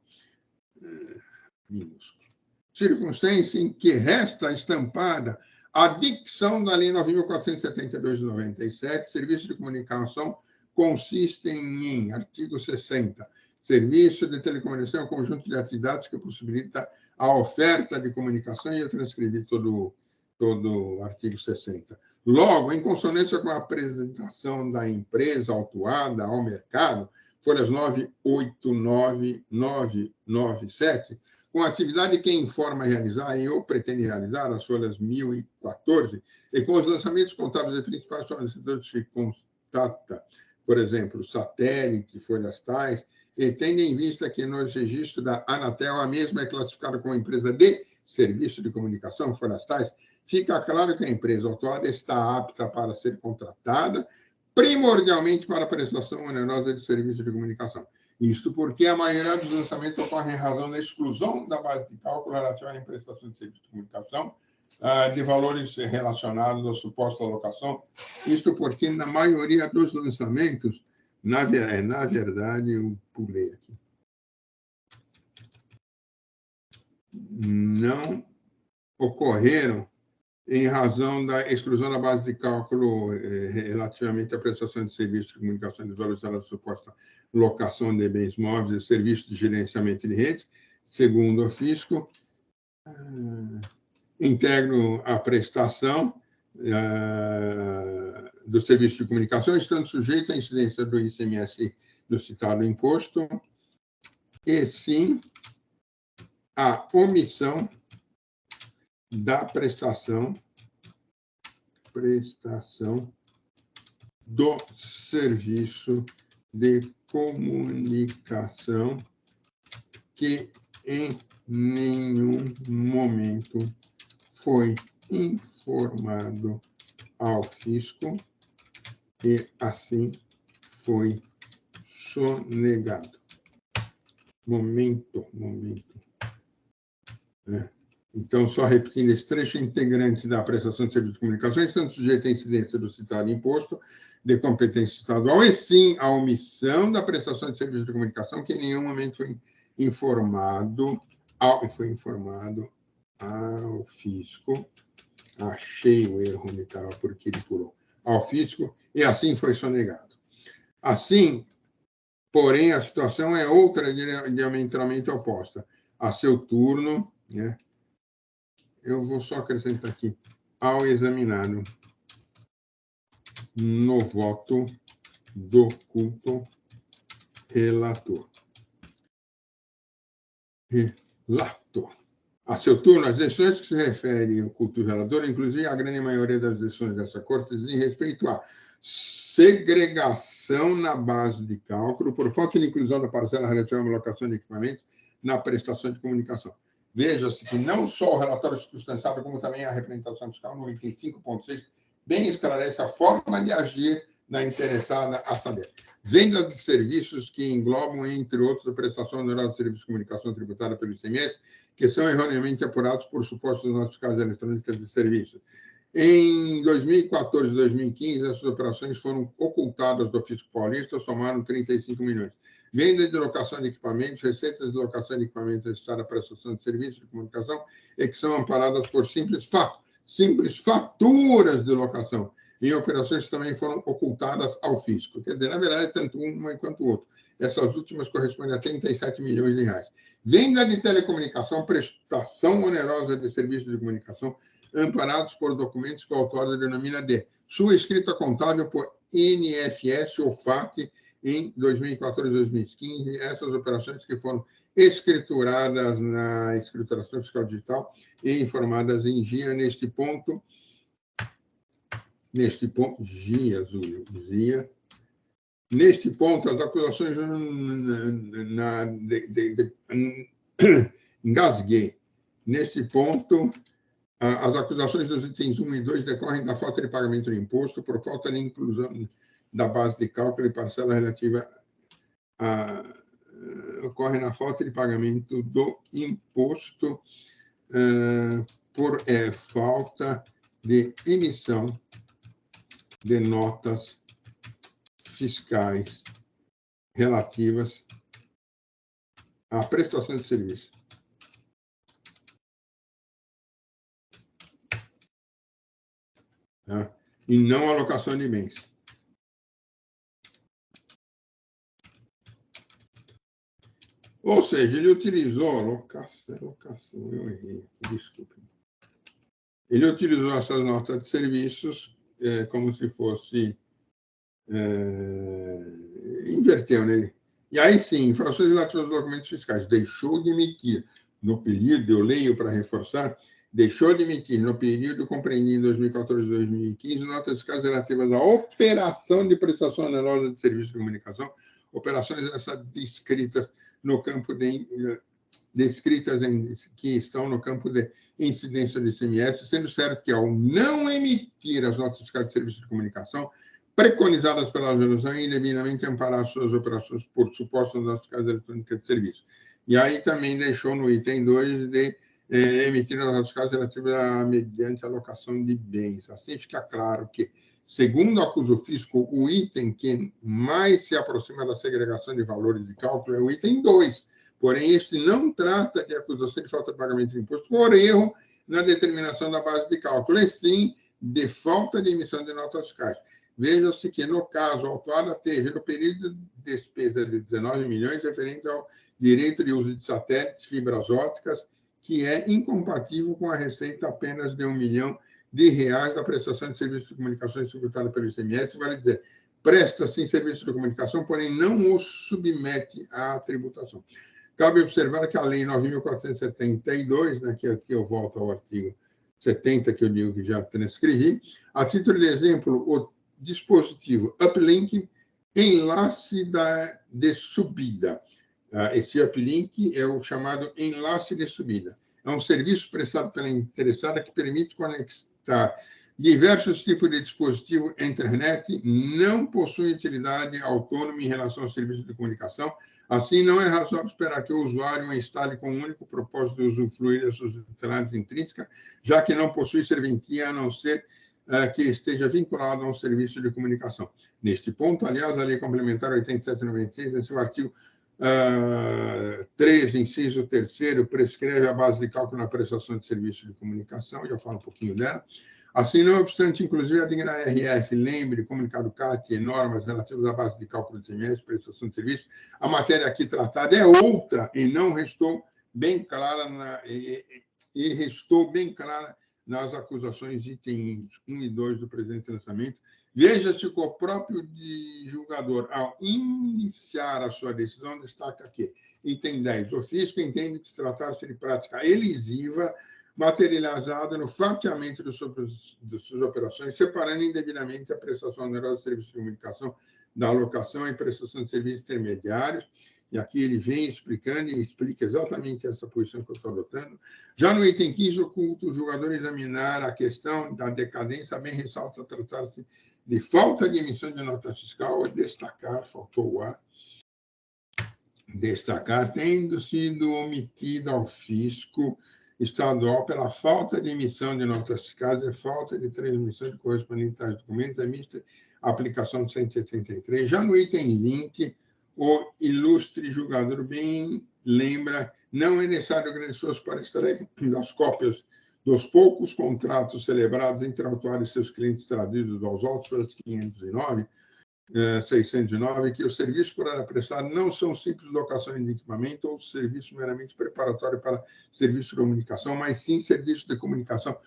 Minúsculo. Circunstância em que resta estampada a dicção da Lei 9.472 de 97, serviço de comunicação, consistem em, artigo 60, serviço de telecomunicação é um conjunto de atividades que possibilita a oferta de comunicação, e eu transcrevi todo o artigo 60. Logo, em consonância com a apresentação da empresa autuada ao mercado, folhas 989, 997, com a atividade que informa realizar ou pretende realizar, as folhas 1014, e com os lançamentos contábeis de principais fornecedores que constata, por exemplo, satélite, folhas tais, e tendo em vista que no registro da Anatel a mesma é classificada como empresa de serviço de comunicação, folhas tais, fica claro que a empresa autuada está apta para ser contratada, primordialmente para a prestação onerosa de serviço de comunicação. Isto porque a maioria dos lançamentos ocorre em razão da exclusão da base de cálculo relativa à prestação de serviço de comunicação, de valores relacionados à suposta alocação. Isto porque, na maioria dos lançamentos, na verdade, eu pulei aqui, não ocorreram em razão da exclusão da base de cálculo relativamente à prestação de serviços de comunicação desvalorizada da suposta locação de bens móveis e serviços de gerenciamento de redes, segundo o fisco, integram a prestação do serviço de comunicação, estando sujeito à incidência do ICMS do citado imposto, e sim a omissão da prestação do serviço de comunicação que em nenhum momento foi informado ao fisco e assim foi sonegado. Momento. Então, só repetindo esse trecho, integrantes da prestação de serviço de comunicação estão sujeitos à incidência do citado imposto de competência estadual, e sim a omissão da prestação de serviço de comunicação, que em nenhum momento foi informado ao fisco. Achei o erro onde estava, porque ele pulou. Ao fisco, e assim foi sonegado. Assim, porém, a situação é outra diametralmente oposta. A seu turno, né? Eu vou só acrescentar aqui, ao examinado no voto do culto relator. A seu turno, as decisões que se referem ao culto relator, inclusive a grande maioria das decisões dessa Corte, dizem respeito à segregação na base de cálculo por falta de inclusão da parcela relativa à alocação de equipamentos na prestação de comunicação. Veja-se que não só o relatório circunstanciado, como também a representação fiscal no item 5.6, bem esclarece a forma de agir da interessada a saber. Venda de serviços que englobam, entre outros, a prestação onerosa de serviços de comunicação tributária pelo ICMS, que são erroneamente apurados por supostos notificados eletrônicas de serviços. Em 2014 e 2015, essas operações foram ocultadas do Fisco Paulista, somaram 35 milhões. Venda de locação de equipamentos, receitas de locação de equipamentos necessários à prestação de serviços de comunicação, e que são amparadas por simples faturas de locação, em operações que também foram ocultadas ao fisco. Quer dizer, na verdade, tanto uma quanto o outro. Essas últimas correspondem a 37 milhões de reais. Venda de telecomunicação, prestação onerosa de serviços de comunicação, amparados por documentos que o autor denomina de sua escrita contábil por NFS ou FAT em 2014 e 2015. Essas operações que foram escrituradas na escrituração fiscal digital e informadas em GIA neste ponto, GIA, neste ponto, as acusações engasguei. Neste ponto, as acusações dos itens 1 e 2 decorrem da falta de pagamento do imposto por falta de inclusão da base de cálculo e parcela relativa ocorre na falta de pagamento do imposto por falta de emissão de notas fiscais relativas à prestação de serviço. Tá? E não alocação de bens. Ou seja, ele utilizou locação, eu errei, desculpe. Ele utilizou essas notas de serviços como se fosse inverteu, né? E aí sim, infrações relativas aos documentos fiscais, deixou de emitir no período, eu leio para reforçar, deixou de emitir no período compreendido em 2014 e 2015 notas fiscais relativas à operação de prestação onerosa de serviços de comunicação, operações essas descritas no campo que estão no campo de incidência do ICMS, sendo certo que, ao não emitir as notas fiscais de serviços de comunicação, preconizadas pela legislação e indevidamente amparar suas operações por supostas notas fiscais eletrônicas de serviço. E aí também deixou no item 2 de emitir as notas fiscais relativas mediante alocação de bens. Assim fica claro que, segundo acusa o fisco, o item que mais se aproxima da segregação de valores de cálculo é o item 2. Porém, este não trata de acusação de falta de pagamento de imposto por erro na determinação da base de cálculo, e sim de falta de emissão de notas fiscais. Veja-se que, no caso, a autuada teve, no período de despesa de 19 milhões, referente ao direito de uso de satélites, fibras ópticas, que é incompatível com a receita apenas de R$1 milhão da prestação de serviços de comunicação executada pelo ICMS, vale dizer, presta sim serviço de comunicação, porém não o submete à tributação. Cabe observar que a Lei 9.472, né, que aqui eu volto ao artigo 70, que eu digo que já transcrevi, a título de exemplo, o dispositivo uplink, enlace de subida. Esse uplink é o chamado enlace de subida. É um serviço prestado pela interessada que permite conectar diversos tipos de dispositivo à internet, não possui utilidade autônoma em relação aos serviços de comunicação. Assim, não é razoável esperar que o usuário a instale com o único propósito de usufruir das suas utilidades intrínsecas, já que não possui serventia, a não ser que esteja vinculado a um serviço de comunicação. Neste ponto, aliás, a Lei Complementar 8796, em seu artigo 13, inciso 3º, prescreve a base de cálculo na prestação de serviço de comunicação, já falo um pouquinho dela. Assim, não obstante, inclusive, a digna RF, lembre, comunicado CAT e normas relativas à base de cálculo de ICMS, prestação de serviço, a matéria aqui tratada é outra e não restou bem clara restou bem clara nas acusações de itens 1 e 2 do presente lançamento, Veja-se que o próprio julgador, ao iniciar a sua decisão, destaca que, item 10, o fisco entende que se tratar-se de prática elisiva, materializada no fatiamento de suas operações, separando indevidamente a prestação onerosa de serviços de comunicação da alocação e prestação de serviços intermediários. E aqui ele vem explicando e explica exatamente essa posição que eu estou adotando. Já no item 15, o julgador examinar a questão da decadência, bem ressalta tratar-se de falta de emissão de nota fiscal, destacar, faltou o ar, destacar, tendo sido omitida ao fisco estadual pela falta de emissão de notas fiscais e falta de transmissão de correspondentes tais documentos, a mista aplicação de 173. Já no item 20, o ilustre julgador bem lembra, não é necessário grande esforço para extrair das cópias dos poucos contratos celebrados entre autuários e seus clientes traduzidos aos autos 509, 609, que os serviços por ela prestado não são simples locações de equipamento ou serviço meramente preparatório para serviço de comunicação, mas sim serviço de comunicação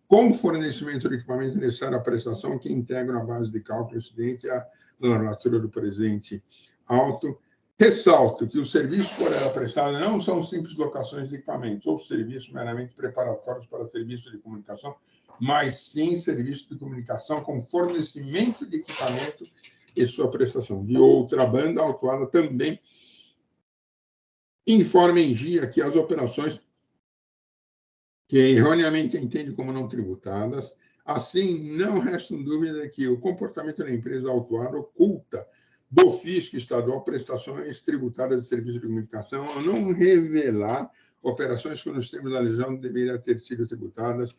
com fornecimento de equipamento necessário à prestação que integram a base de cálculo incidente à normativa do presente auto. Ressalto que os serviços por ela prestados não são simples locações de equipamentos ou serviços meramente preparatórios para serviço de comunicação, mas sim serviço de comunicação com fornecimento de equipamento e sua prestação. De outra banda, a autuada também informa em dia que as operações que erroneamente entende como não tributadas, assim, não resta dúvida de que o comportamento da empresa autuada oculta do fisco estadual prestações tributárias de serviço de comunicação ao não revelar operações que nos termos da legislação deveriam ter sido tributadas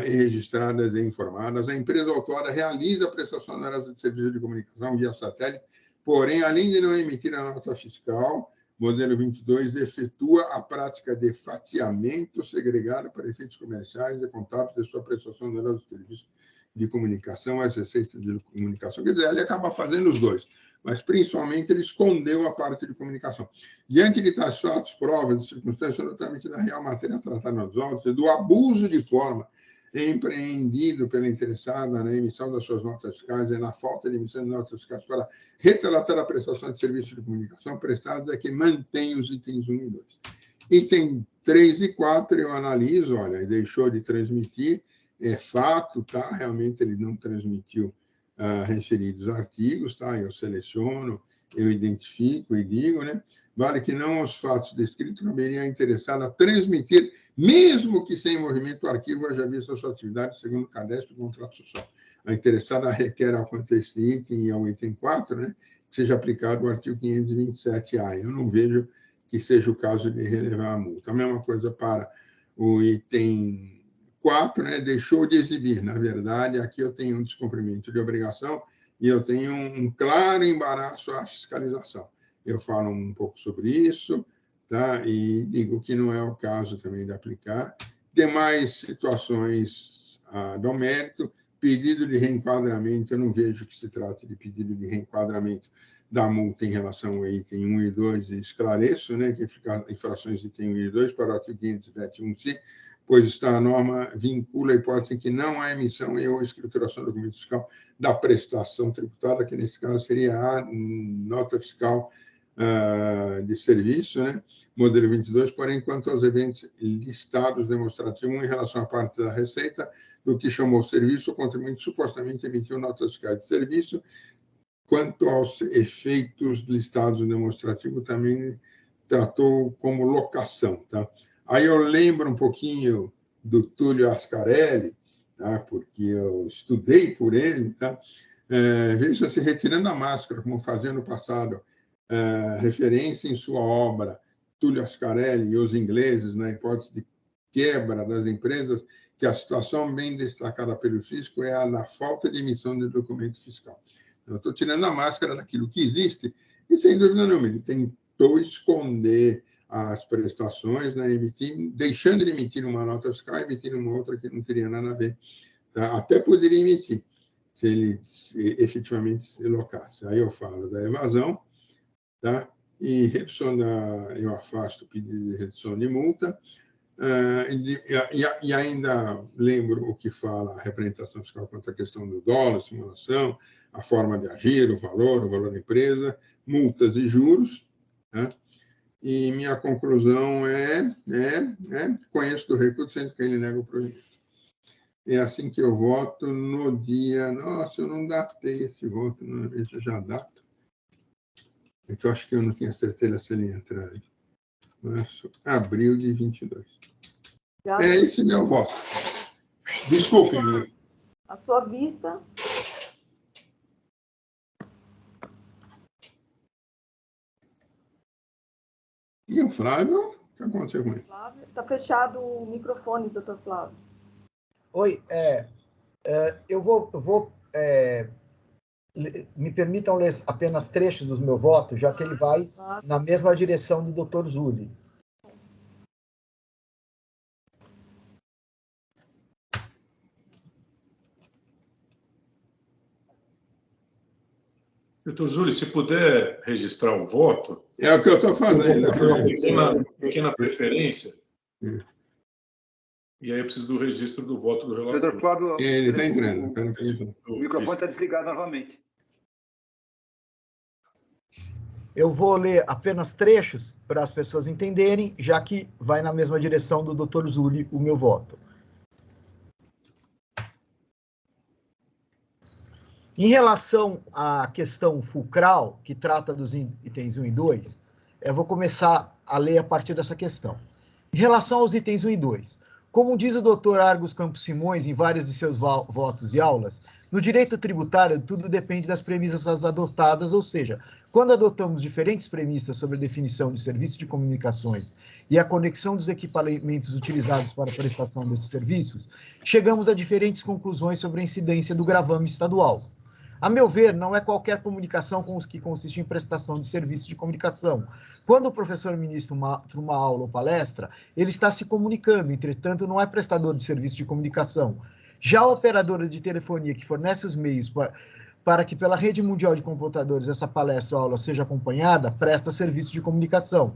e registradas e informadas. A empresa autuada realiza a prestação onerosa de serviço de comunicação via satélite, porém, além de não emitir a nota fiscal, modelo 22, efetua a prática de fatiamento segregado para efeitos comerciais e contábeis de sua prestação onerosa de serviço de comunicação, as receitas de comunicação. Quer dizer, ele acaba fazendo os dois, mas principalmente ele escondeu a parte de comunicação. Diante de tais fatos, provas e circunstâncias, notadamente da real matéria tratada nos autos e do abuso de forma empreendido pela interessada na emissão das suas notas fiscais e na falta de emissão de notas fiscais para retratar a prestação de serviços de comunicação prestados, é que mantém os itens 1 e 2. Item 3 e 4 eu analiso, olha, ele deixou de transmitir, é fato, tá? Realmente ele não transmitiu referidos artigos, tá? Eu seleciono, eu identifico e digo, né? Vale que não os fatos descritos caberiam interessar a transmitir, mesmo que sem movimento, o arquivo haja visto a sua atividade segundo o cadastro do contrato social. A interessada requer, ao quanto a esse item e ao item 4, né, que seja aplicado o artigo 527-A. Eu não vejo que seja o caso de relevar a multa. A mesma coisa para o item 4, né, deixou de exibir. Na verdade, aqui eu tenho um descumprimento de obrigação e eu tenho um claro embaraço à fiscalização. Eu falo um pouco sobre isso, tá? E digo que não é o caso também de aplicar. Demais situações do mérito, pedido de reenquadramento, eu não vejo que se trate de pedido de reenquadramento da multa em relação ao item 1 e 2, e esclareço, né, que infrações de item 1 e 2 para o artigo 521-C, pois a norma vincula a hipótese em que não há emissão e ou escrituração do documento fiscal da prestação tributada, que nesse caso seria a nota fiscal de serviço, né? Modelo 22, porém, quanto aos eventos listados demonstrativos, em relação à parte da receita, do que chamou serviço, o contribuinte supostamente emitiu notas fiscais de serviço. Quanto aos efeitos listados demonstrativos, também tratou como locação, tá? Aí eu lembro um pouquinho do Túlio Ascarelli, tá? Porque eu estudei por ele, tá? Veja-se retirando a máscara, como fazia no passado, referência em sua obra, Túlio Ascarelli e os ingleses, na hipótese de quebra das empresas, que a situação bem destacada pelo fisco é a da falta de emissão de documento fiscal. Eu estou tirando a máscara daquilo que existe e, sem dúvida nenhuma, ele tentou esconder as prestações, né, deixando de emitir uma nota fiscal, emitindo uma outra que não teria nada a ver. Tá? Até poderia emitir, se ele efetivamente se locasse. Aí eu falo da evasão, tá? E eu afasto o pedido de redução de multa, E ainda lembro o que fala a representação fiscal quanto à questão do dólar, simulação, a forma de agir, o valor da empresa, multas e juros, né? E minha conclusão conheço do recurso, sendo que ele nega o projeto. É assim que eu voto no dia... Nossa, eu não datei esse voto, não, esse eu já dato. É que eu acho que eu não tinha certeza se ele ia entrar aí. Março, abril de 22. É esse meu voto. Desculpe. A sua vista. E o Flávio? O que aconteceu com ele? Está fechado o microfone, doutor Flávio. Oi, eu vou me permitam ler apenas trechos do meu voto, já que ele vai na mesma direção do doutor Zulli. Doutor Zulli, se puder registrar o voto... É o que eu estou fazendo. Uma pequena preferência. E aí eu preciso do registro do voto do relator. Doutor Flávio, ele está entrando. O microfone está desligado novamente. Eu vou ler apenas trechos para as pessoas entenderem, já que vai na mesma direção do Dr. Zulli o meu voto. Em relação à questão fulcral, que trata dos itens 1 e 2, eu vou começar a ler a partir dessa questão. Em relação aos itens 1 e 2, como diz o Dr. Argos Campos Simões em vários de seus votos e aulas, no direito tributário tudo depende das premissas adotadas, ou seja, quando adotamos diferentes premissas sobre a definição de serviço de comunicações e a conexão dos equipamentos utilizados para a prestação desses serviços, chegamos a diferentes conclusões sobre a incidência do gravame estadual. A meu ver, não é qualquer comunicação com os que consiste em prestação de serviço de comunicação. Quando o professor ministra uma aula ou palestra, ele está se comunicando, entretanto, não é prestador de serviço de comunicação. Já a operadora de telefonia que fornece os meios para que pela rede mundial de computadores essa palestra ou aula seja acompanhada, presta serviço de comunicação.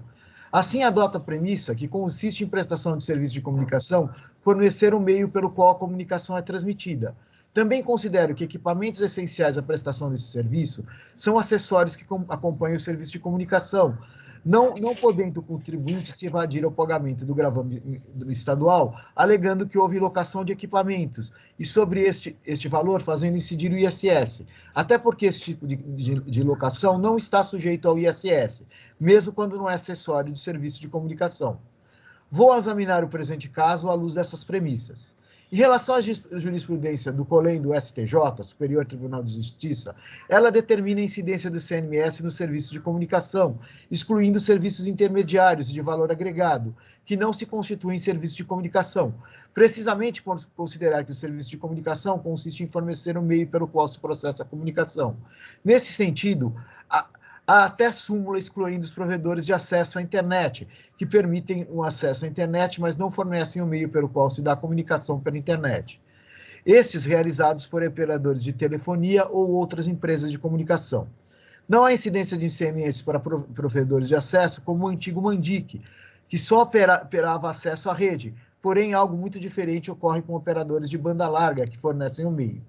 Assim, adota a premissa que consiste em prestação de serviço de comunicação fornecer um meio pelo qual a comunicação é transmitida. Também considero que equipamentos essenciais à prestação desse serviço são acessórios que acompanham o serviço de comunicação, não podendo o contribuinte se evadir ao pagamento do gravame estadual, alegando que houve locação de equipamentos, e sobre este valor fazendo incidir o ISS, até porque esse tipo de locação não está sujeito ao ISS, mesmo quando não é acessório de serviço de comunicação. Vou examinar o presente caso à luz dessas premissas. Em relação à jurisprudência do COLEM do STJ, Superior Tribunal de Justiça, ela determina a incidência do CMS no serviço de comunicação, excluindo serviços intermediários de valor agregado, que não se constituem serviço de comunicação, precisamente por considerar que o serviço de comunicação consiste em fornecer um meio pelo qual se processa a comunicação. Nesse sentido, há até súmula excluindo os provedores de acesso à internet, que permitem o acesso à internet, mas não fornecem o meio pelo qual se dá a comunicação pela internet. Estes realizados por operadores de telefonia ou outras empresas de comunicação. Não há incidência de ICMS para provedores de acesso, como o antigo Mandic, que só operava acesso à rede, porém algo muito diferente ocorre com operadores de banda larga, que fornecem o meio.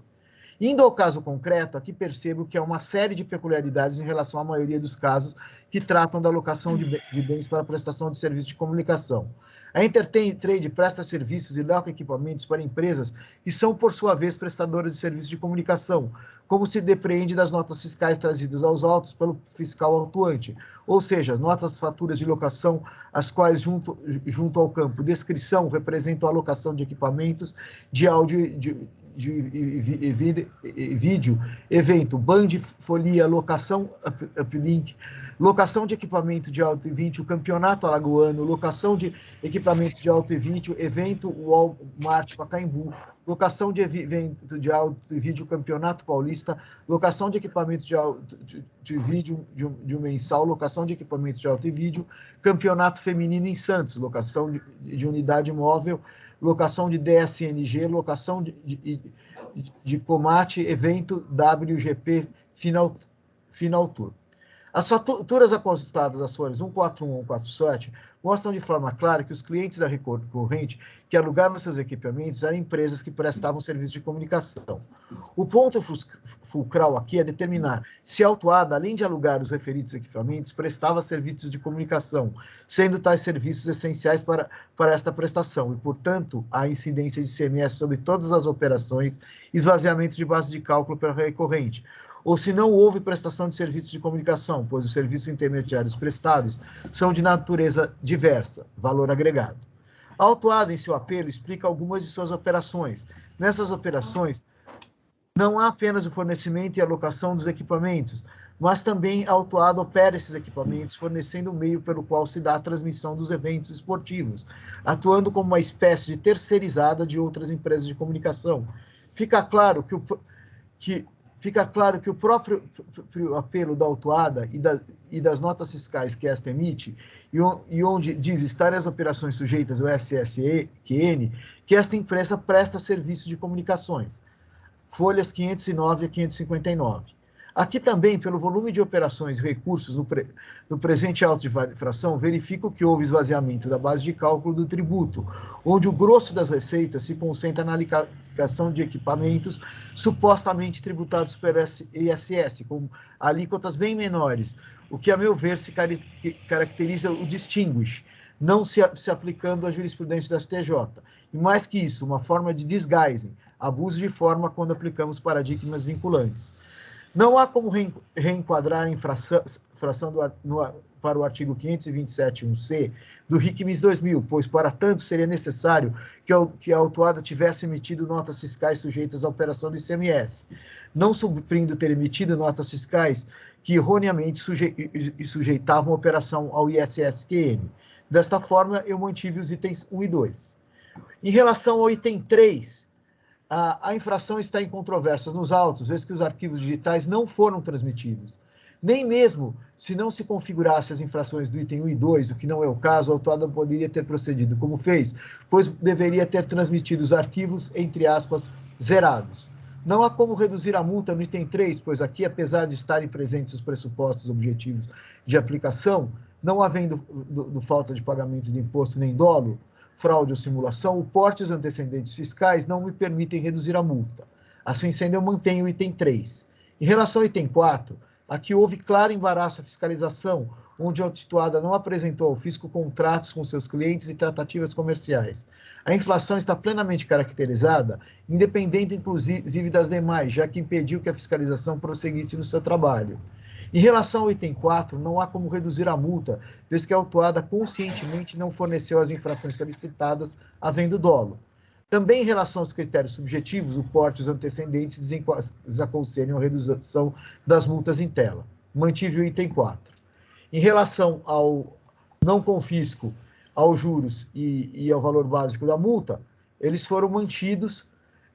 Indo ao caso concreto, aqui percebo que há uma série de peculiaridades em relação à maioria dos casos que tratam da alocação de bens para prestação de serviço de comunicação. A Intertrade presta serviços e loca equipamentos para empresas que são, por sua vez, prestadoras de serviços de comunicação, como se depreende das notas fiscais trazidas aos autos pelo fiscal autuante, ou seja, as notas faturas de locação, as quais, junto ao campo descrição, representam a alocação de equipamentos de áudio de vídeo, evento, band, folia, locação, uplink, locação de equipamento de áudio e vídeo, campeonato alagoano, locação de equipamento de áudio e vídeo, evento Walmart Pacaembu, locação de evento de áudio e vídeo, campeonato paulista, locação de equipamento de áudio de vídeo de um mensal, locação de equipamento de áudio e vídeo, campeonato feminino em Santos, locação de unidade móvel, locação de DSNG, locação de Comate, evento WGP Final Tour. As faturas apostadas às folhas 141 e 147 mostram de forma clara que os clientes da recorrente que alugaram seus equipamentos eram empresas que prestavam serviço de comunicação. O ponto fulcral aqui é determinar se a autuada, além de alugar os referidos equipamentos, prestava serviços de comunicação, sendo tais serviços essenciais para esta prestação, e, portanto, a incidência de ICMS sobre todas as operações, esvaziamento de base de cálculo pela recorrente, ou se não houve prestação de serviços de comunicação, pois os serviços intermediários prestados são de natureza diversa, valor agregado. A autuada, em seu apelo, explica algumas de suas operações. Nessas operações, não há apenas o fornecimento e alocação dos equipamentos, mas também a autuada opera esses equipamentos, fornecendo o meio pelo qual se dá a transmissão dos eventos esportivos, atuando como uma espécie de terceirizada de outras empresas de comunicação. Fica claro que o próprio apelo da autuada e das notas fiscais que esta emite, e onde diz estarem as operações sujeitas ao SSQN, que esta empresa presta serviço de comunicações, folhas 509 a 559. Aqui também, pelo volume de operações e recursos no presente auto de infração, verifico que houve esvaziamento da base de cálculo do tributo, onde o grosso das receitas se concentra na aplicação de equipamentos supostamente tributados pelo ISS, com alíquotas bem menores, o que, a meu ver, se caracteriza o distinguish, não se aplicando à jurisprudência da STJ. E mais que isso, uma forma de disguising, abuso de forma quando aplicamos paradigmas vinculantes. Não há como reenquadrar a infração para o artigo 527.1c do RICMIS 2000, pois, para tanto, seria necessário que a autuada tivesse emitido notas fiscais sujeitas à operação do ICMS, não suprindo ter emitido notas fiscais que erroneamente sujeitavam a operação ao ISSQN. Desta forma, eu mantive os itens 1 e 2. Em relação ao item 3, a infração está em controvérsias nos autos, vez que os arquivos digitais não foram transmitidos. Nem mesmo se não se configurasse as infrações do item 1 e 2, o que não é o caso, a autuada poderia ter procedido como fez, pois deveria ter transmitido os arquivos, entre aspas, zerados. Não há como reduzir a multa no item 3, pois aqui, apesar de estarem presentes os pressupostos objetivos de aplicação, não havendo falta de pagamento de imposto nem dolo, fraude ou simulação, o porte e os antecedentes fiscais não me permitem reduzir a multa. Assim sendo, eu mantenho o item 3. Em relação ao item 4, aqui houve claro embaraço à fiscalização, onde a autuada não apresentou ao fisco contratos com seus clientes e tratativas comerciais. A inflação está plenamente caracterizada, independente, inclusive, das demais, já que impediu que a fiscalização prosseguisse no seu trabalho. Em relação ao item 4, não há como reduzir a multa, visto que a autuada conscientemente não forneceu as infrações solicitadas, havendo dolo. Também em relação aos critérios subjetivos, o porte e os antecedentes desaconselham a redução das multas em tela. Mantive o item 4. Em relação ao não confisco, aos juros e ao valor básico da multa, eles foram mantidos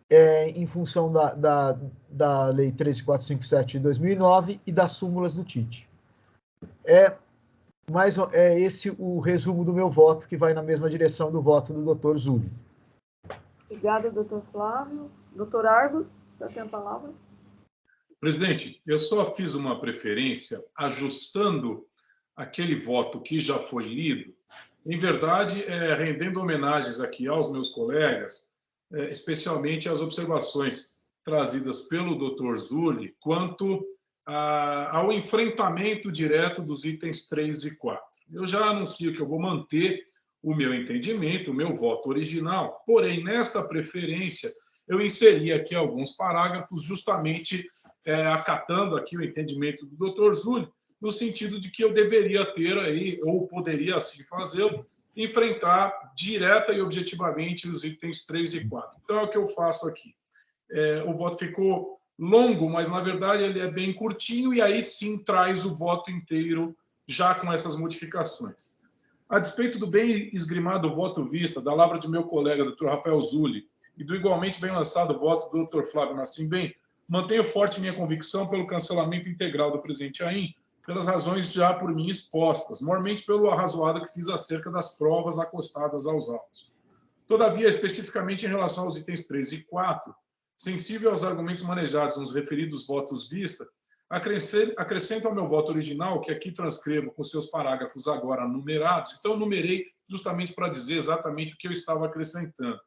em função da Lei 13457 de 2009 e das súmulas do TIT. É esse o resumo do meu voto, que vai na mesma direção do voto do Dr. Zuli. Obrigada, doutor Flávio. Doutor Argos, o senhor tem a palavra? Presidente, eu só fiz uma preferência ajustando aquele voto que já foi lido, em verdade, rendendo homenagens aqui aos meus colegas, especialmente as observações trazidas pelo Dr. Zuli quanto ao enfrentamento direto dos itens 3 e 4. Eu já anuncio que eu vou manter o meu entendimento, o meu voto original, porém, nesta preferência, eu inseri aqui alguns parágrafos justamente acatando aqui o entendimento do Dr. Zuli, no sentido de que eu deveria ter aí, ou poderia assim fazê-lo, enfrentar direta e objetivamente os itens 3 e 4. Então, é o que eu faço aqui. O voto ficou longo, mas, na verdade, ele é bem curtinho, e aí sim traz o voto inteiro já com essas modificações. A despeito do bem esgrimado voto vista, da lavra de meu colega, Dr. Rafael Zuli, e do igualmente bem lançado voto do Dr. Flávio Nascimbem, mantenho forte minha convicção pelo cancelamento integral do presidente AIM, pelas razões já por mim expostas, mormente pelo arrazoado que fiz acerca das provas acostadas aos autos. Todavia, especificamente em relação aos itens 3 e 4, sensível aos argumentos manejados nos referidos votos vista, Acrescento ao meu voto original, que aqui transcrevo com seus parágrafos agora numerados, então eu numerei justamente para dizer exatamente o que eu estava acrescentando.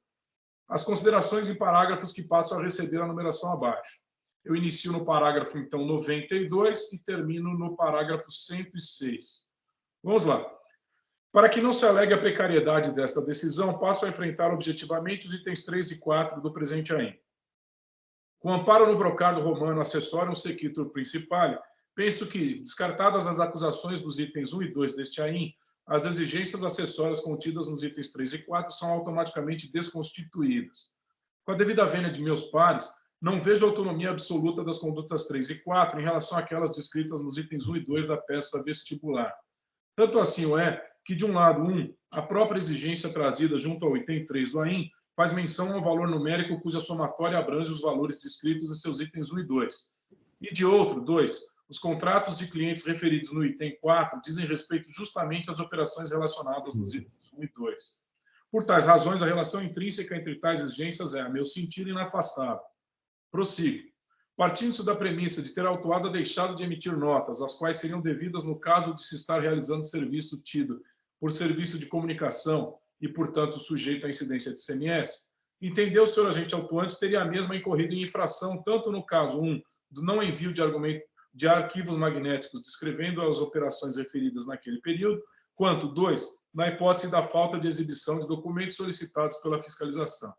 As considerações em parágrafos que passam a receber a numeração abaixo. Eu inicio no parágrafo, então, 92 e termino no parágrafo 106. Vamos lá. Para que não se alegue a precariedade desta decisão, passo a enfrentar objetivamente os itens 3 e 4 do presente AIM. Com amparo no brocado romano acessório sequitur principale, penso que, descartadas as acusações dos itens 1 e 2 deste AIM, as exigências acessórias contidas nos itens 3 e 4 são automaticamente desconstituídas. Com a devida vênia de meus pares, não vejo autonomia absoluta das condutas 3 e 4 em relação àquelas descritas nos itens 1 e 2 da peça vestibular. Tanto assim o é que, de um lado, a própria exigência trazida junto ao item 3 do AIM faz menção ao valor numérico cuja somatória abrange os valores descritos em seus itens 1 e 2. E, de outro, 2, os contratos de clientes referidos no item 4 dizem respeito justamente às operações relacionadas nos itens 1 e 2. Por tais razões, a relação intrínseca entre tais exigências é, a meu sentir, inafastável. Prossigo. Partindo-se da premissa de ter a autuada deixado de emitir notas, as quais seriam devidas no caso de se estar realizando serviço tido por serviço de comunicação e, portanto, sujeito à incidência de ICMS, entendeu o senhor agente autuante teria a mesma incorrido em infração, tanto no caso 1, do não envio de arquivos magnéticos descrevendo as operações referidas naquele período, quanto 2, na hipótese da falta de exibição de documentos solicitados pela fiscalização.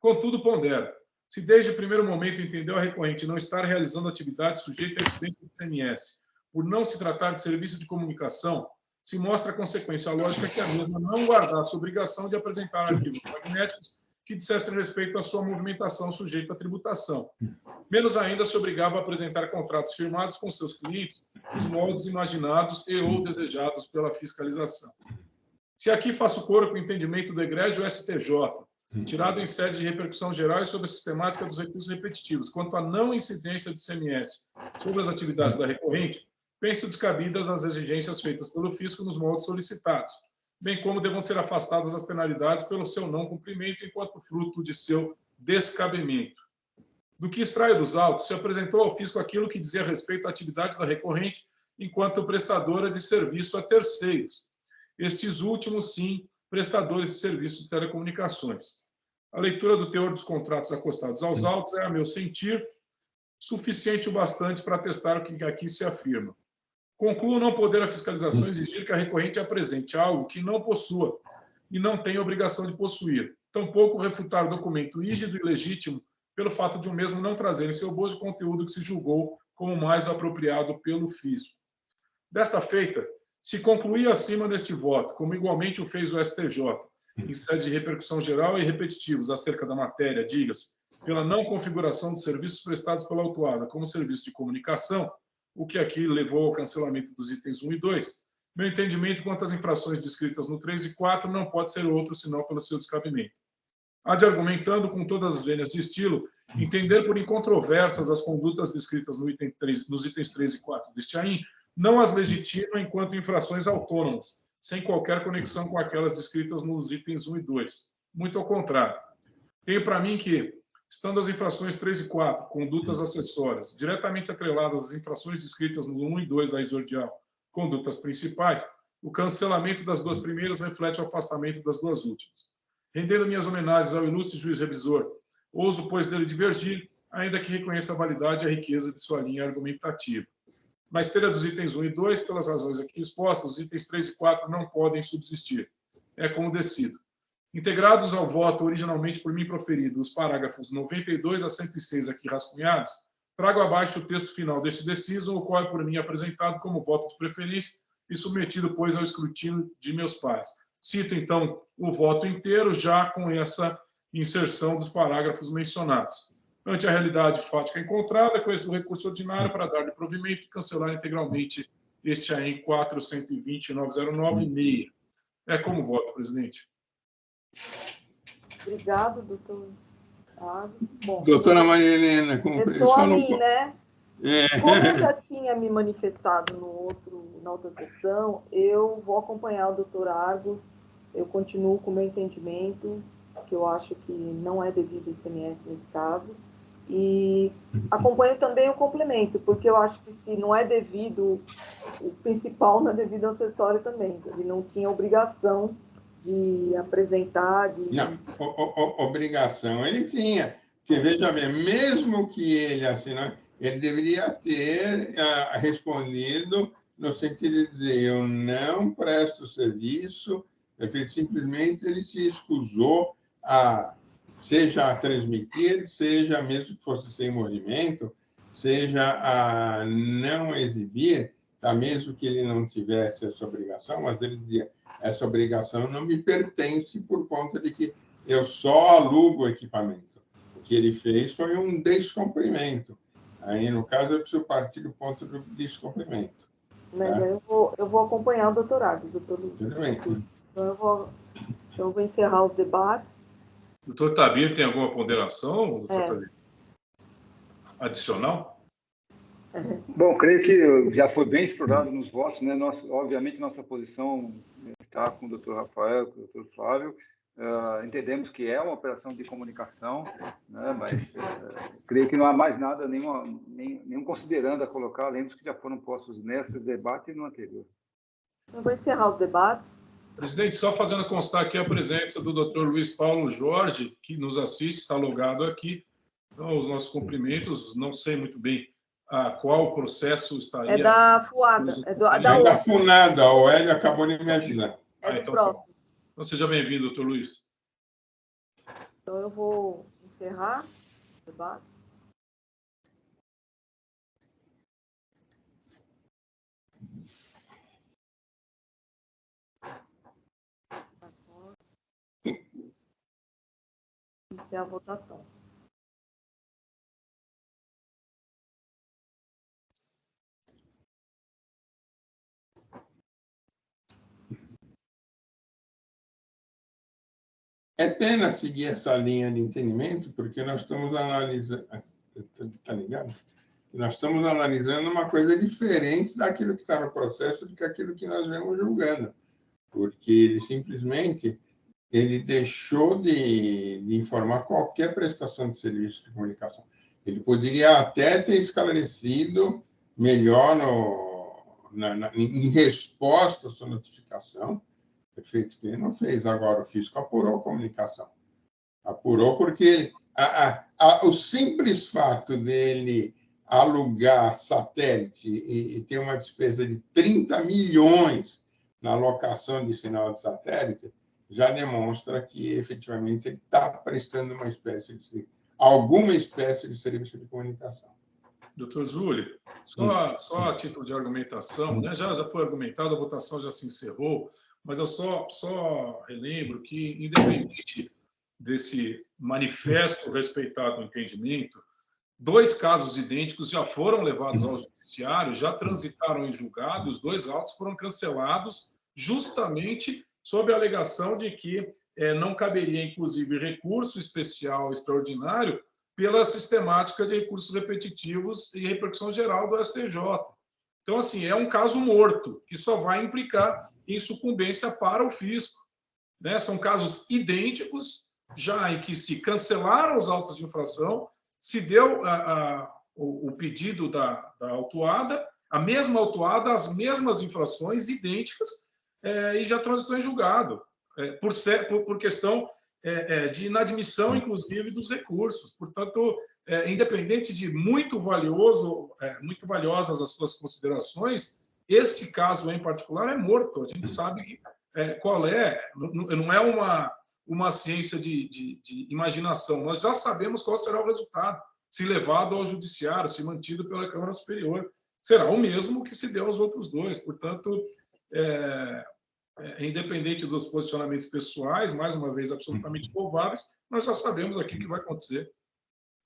Contudo, pondero, se desde o primeiro momento entendeu a recorrente não estar realizando atividade sujeita à incidência de ICMS, por não se tratar de serviço de comunicação, se mostra a consequência lógica que a mesma não guardasse a obrigação de apresentar arquivos magnéticos que dissessem respeito à sua movimentação sujeita à tributação. Menos ainda se obrigava a apresentar contratos firmados com seus clientes nos moldes imaginados e ou desejados pela fiscalização. Se aqui faço coro com o entendimento do egrégio STJ, tirado em sede de repercussão geral e sobre a sistemática dos recursos repetitivos, quanto à não incidência de ICMS sobre as atividades da recorrente, penso descabidas as exigências feitas pelo fisco nos moldes solicitados, bem como devam ser afastadas as penalidades pelo seu não cumprimento enquanto fruto de seu descabimento. Do que extraio dos autos, se apresentou ao fisco aquilo que dizia respeito à atividade da recorrente enquanto prestadora de serviço a terceiros. Estes últimos, sim, prestadores de serviço de telecomunicações. A leitura do teor dos contratos acostados aos autos é, a meu sentir, suficiente o bastante para atestar o que aqui se afirma. Concluo não poder a fiscalização exigir que a recorrente apresente algo que não possua e não tenha obrigação de possuir, tampouco refutar o documento rígido e legítimo pelo fato de o mesmo não trazer em seu bojo conteúdo que se julgou como mais apropriado pelo fisco. Desta feita, se concluir acima neste voto, como igualmente o fez o STJ, em sede de repercussão geral e repetitivos acerca da matéria, diga-se, pela não configuração de serviços prestados pela autuada como serviço de comunicação, o que aqui levou ao cancelamento dos itens 1 e 2, meu entendimento quanto às infrações descritas no 3 e 4 não pode ser outro senão pelo seu descabimento. Há de, argumentando com todas as vênias de estilo, entender por incontroversas as condutas descritas no item 3, nos itens 3 e 4 deste AIM, não as legitima enquanto infrações autônomas, sem qualquer conexão com aquelas descritas nos itens 1 e 2. Muito ao contrário. Tenho para mim que, estando as infrações 3 e 4, condutas acessórias, diretamente atreladas às infrações descritas no 1 e 2 da exordial, condutas principais, o cancelamento das duas primeiras reflete o afastamento das duas últimas. Rendendo minhas homenagens ao ilustre juiz revisor, ouso, pois, dele divergir, ainda que reconheça a validade e a riqueza de sua linha argumentativa. Na esteira dos itens 1 e 2, pelas razões aqui expostas, os itens 3 e 4 não podem subsistir. É como decido. Integrados ao voto originalmente por mim proferido, os parágrafos 92 a 106 aqui rascunhados, trago abaixo o texto final deste deciso, o qual é por mim apresentado como voto de preferência e submetido, pois, ao escrutínio de meus pares. Cito, então, o voto inteiro, já com essa inserção dos parágrafos mencionados. Ante a realidade fática encontrada, conheço o recurso ordinário para dar-lhe provimento e cancelar integralmente este AIM 420.909/6. É como voto, presidente. Obrigado, doutor. Bom, doutora Maria Helena, começou a mim, né? Como eu já tinha me manifestado na outra sessão, eu vou acompanhar o doutor Argos. Eu continuo com o meu entendimento, que eu acho que não é devido ao ICMS nesse caso. E acompanho também o complemento, porque eu acho que se não é devido, o principal não é devido ao acessório também. Ele não tinha obrigação de apresentar... Não, obrigação ele tinha. Porque, veja bem, mesmo que ele assinou, ele deveria ter respondido no sentido de dizer, eu não presto serviço, simplesmente ele se escusou seja a transmitir, seja mesmo que fosse sem movimento, seja a não exibir, tá? Mesmo que ele não tivesse essa obrigação, mas ele dizia, essa obrigação não me pertence por conta de que eu só alugo o equipamento. O que ele fez foi um descumprimento. Aí, no caso, eu preciso partir do ponto do descumprimento. Mas tá? eu vou acompanhar o doutor Argos, doutor Luiz. Tudo bem. Então, eu vou encerrar os debates. Doutor Tabir, tem alguma ponderação, doutor Tabir? Adicional? Bom, creio que já foi bem explorado nos votos, né? Obviamente, nossa posição está com o doutor Rafael, com o doutor Flávio. Entendemos que é uma operação de comunicação, né? Mas creio que não há mais nada, nenhum considerando a colocar, além dos que já foram postos nesse debate e no anterior. Eu vou encerrar os debates. Presidente, só fazendo constar aqui a presença do Dr. Luiz Paulo Jorge, que nos assiste, está logado aqui. Então, os nossos cumprimentos, não sei muito bem a qual processo estaria... É da FUADA. É da FUNADA, o Hélio acabou de me avisar. É do então, próximo. Então, seja bem-vindo, doutor Luiz. Então, eu vou encerrar os debates. Iniciar a votação. É pena seguir essa linha de entendimento, porque nós estamos analisando... Está ligado? Nós estamos analisando uma coisa diferente daquilo que está no processo do que aquilo que nós vemos julgando. Porque ele simplesmente deixou de informar qualquer prestação de serviço de comunicação. Ele poderia até ter esclarecido melhor em resposta à sua notificação, efeito que ele não fez. Agora, o fisco apurou a comunicação. Apurou porque o simples fato dele alugar satélite e ter uma despesa de 30 milhões na locação de sinal de satélite já demonstra que, efetivamente, ele está prestando alguma espécie de serviço de comunicação. Doutor Zúlio, só a título de argumentação, né? Já foi argumentado, a votação já se encerrou, mas eu só relembro que, independente desse manifesto respeitado no entendimento, 2 casos idênticos já foram levados ao judiciário, já transitaram em julgado, os 2 autos foram cancelados justamente sob a alegação de que não caberia, inclusive, recurso especial extraordinário pela sistemática de recursos repetitivos e repercussão geral do STJ. Então, assim, é um caso morto, que só vai implicar em sucumbência para o fisco, né? São casos idênticos, já em que se cancelaram os autos de infração, se deu o pedido da autuada, a mesma autuada, as mesmas infrações idênticas, e já transitou em julgado, por questão de inadmissão, inclusive, dos recursos. Portanto, independente de muito valiosas as suas considerações, este caso em particular é morto. A gente sabe qual é, não é uma ciência de imaginação. Nós já sabemos qual será o resultado, se levado ao judiciário, se mantido pela Câmara Superior. Será o mesmo que se deu aos outros 2. Portanto, independente dos posicionamentos pessoais, mais uma vez, absolutamente louváveis, nós já sabemos aqui o que vai acontecer,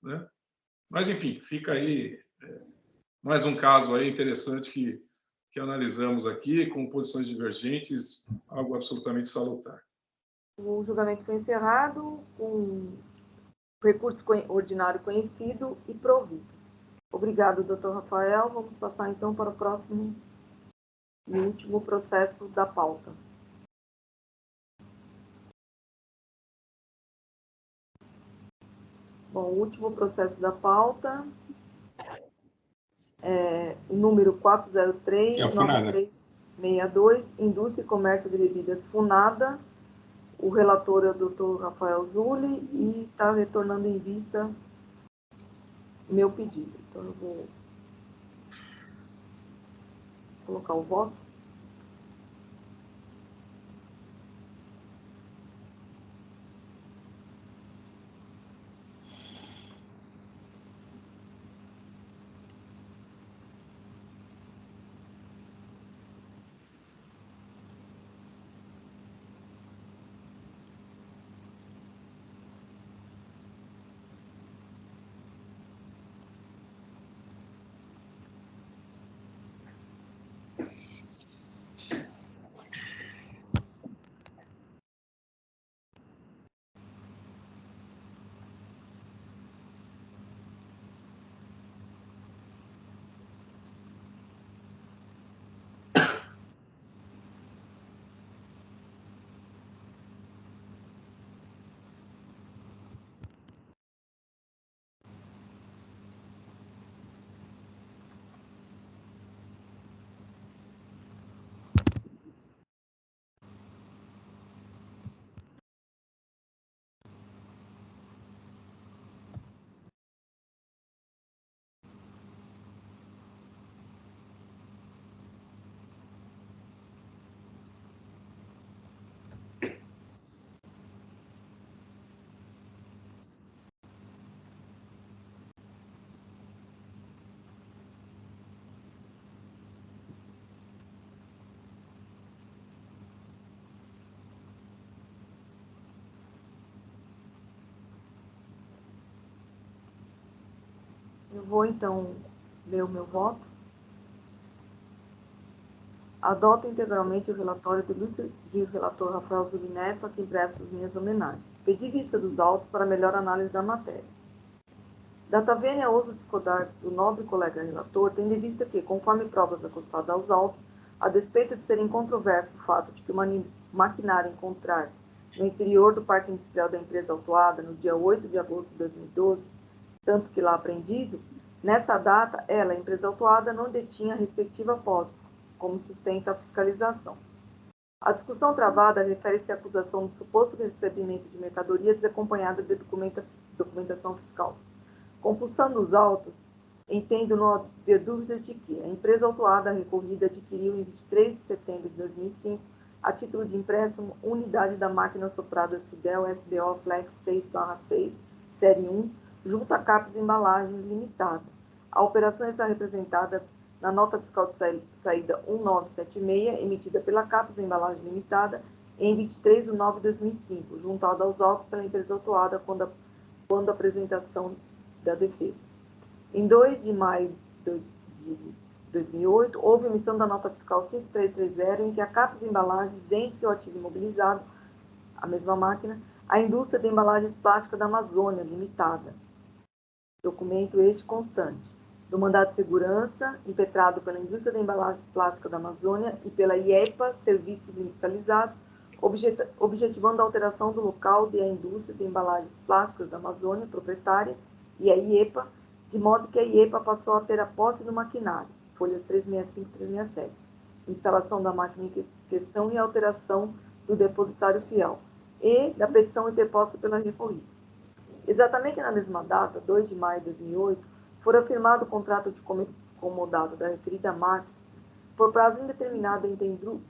né? Mas, enfim, fica aí mais um caso aí interessante que analisamos aqui, com posições divergentes, algo absolutamente salutar. O julgamento foi encerrado com recurso ordinário conhecido e provido. Obrigado, doutor Rafael. Vamos passar, então, para o próximo e último processo da pauta. Bom, o último processo da pauta é o número 403-9362, Indústria e Comércio de Bebidas Funada. O relator é o Dr. Rafael Zulli e está retornando em vista meu pedido. Então, eu vou colocar o voto. Eu vou, então, ler o meu voto. Adoto integralmente o relatório do ilustre juiz relator Rafael Zulli Neto, a quem presto as minhas homenagens. Pedi vista dos autos para melhor análise da matéria. Data vênia, ouso discordar do nobre colega relator, tendo em vista que, conforme provas acostadas aos autos, a despeito de ser incontroverso o fato de que o maquinário encontrar-se no interior do Parque Industrial da empresa autuada no dia 8 de agosto de 2012, tanto que lá apreendido, nessa data, ela, a empresa autuada, não detinha a respectiva posse, como sustenta a fiscalização. A discussão travada refere-se à acusação do suposto recebimento de mercadoria desacompanhada de documentação fiscal. Compulsando os autos, entendo não haver dúvidas de que a empresa autuada recorrida adquiriu em 23 de setembro de 2005, a título de empréstimo, unidade da máquina soprada Sidel SBO Flex 6/6, série 1, junto a Capes Embalagens Limitada. A operação está representada na nota fiscal de saída 1976, emitida pela Capes Embalagens Limitada, em 23 de nove de 2005, juntada aos autos pela empresa autuada quando a apresentação da defesa. Em 2 de maio de 2008, houve emissão da nota fiscal 5330, em que a Capes Embalagens vende seu ativo imobilizado, a mesma máquina, à indústria de embalagens plásticas da Amazônia Limitada. Documento este constante do mandado de segurança impetrado pela indústria de embalagens plásticas da Amazônia e pela IEPA Serviços Industrializados, objetivando a alteração do local da indústria de embalagens plásticas da Amazônia, proprietária, e a IEPA, de modo que a IEPA passou a ter a posse do maquinário, folhas 365 e 367, instalação da máquina em questão e alteração do depositário fiel, e da petição interposta pela recorrida. Exatamente na mesma data, 2 de maio de 2008, fora firmado o contrato de comodato da referida máquina por prazo indeterminado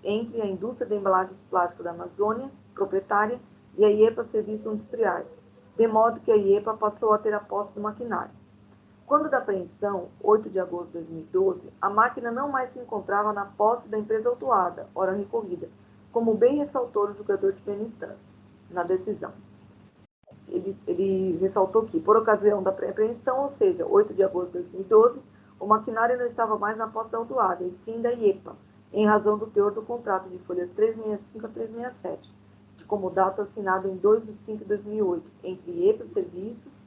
entre a indústria de embalagens plásticas da Amazônia, proprietária, e a IEPA Serviços Industriais, de modo que a IEPA passou a ter a posse do maquinário. Quando da apreensão, 8 de agosto de 2012, a máquina não mais se encontrava na posse da empresa autuada, ora recorrida, como bem ressaltou o julgador de primeira instância, na decisão. Ele ressaltou que, por ocasião da pré-apreensão, ou seja, 8 de agosto de 2012, o maquinário não estava mais na posse da autuada, e sim da IEPA, em razão do teor do contrato de folhas 365 a 367, de comodato assinado em 2 de 5 de 2008, entre IEPA Serviços,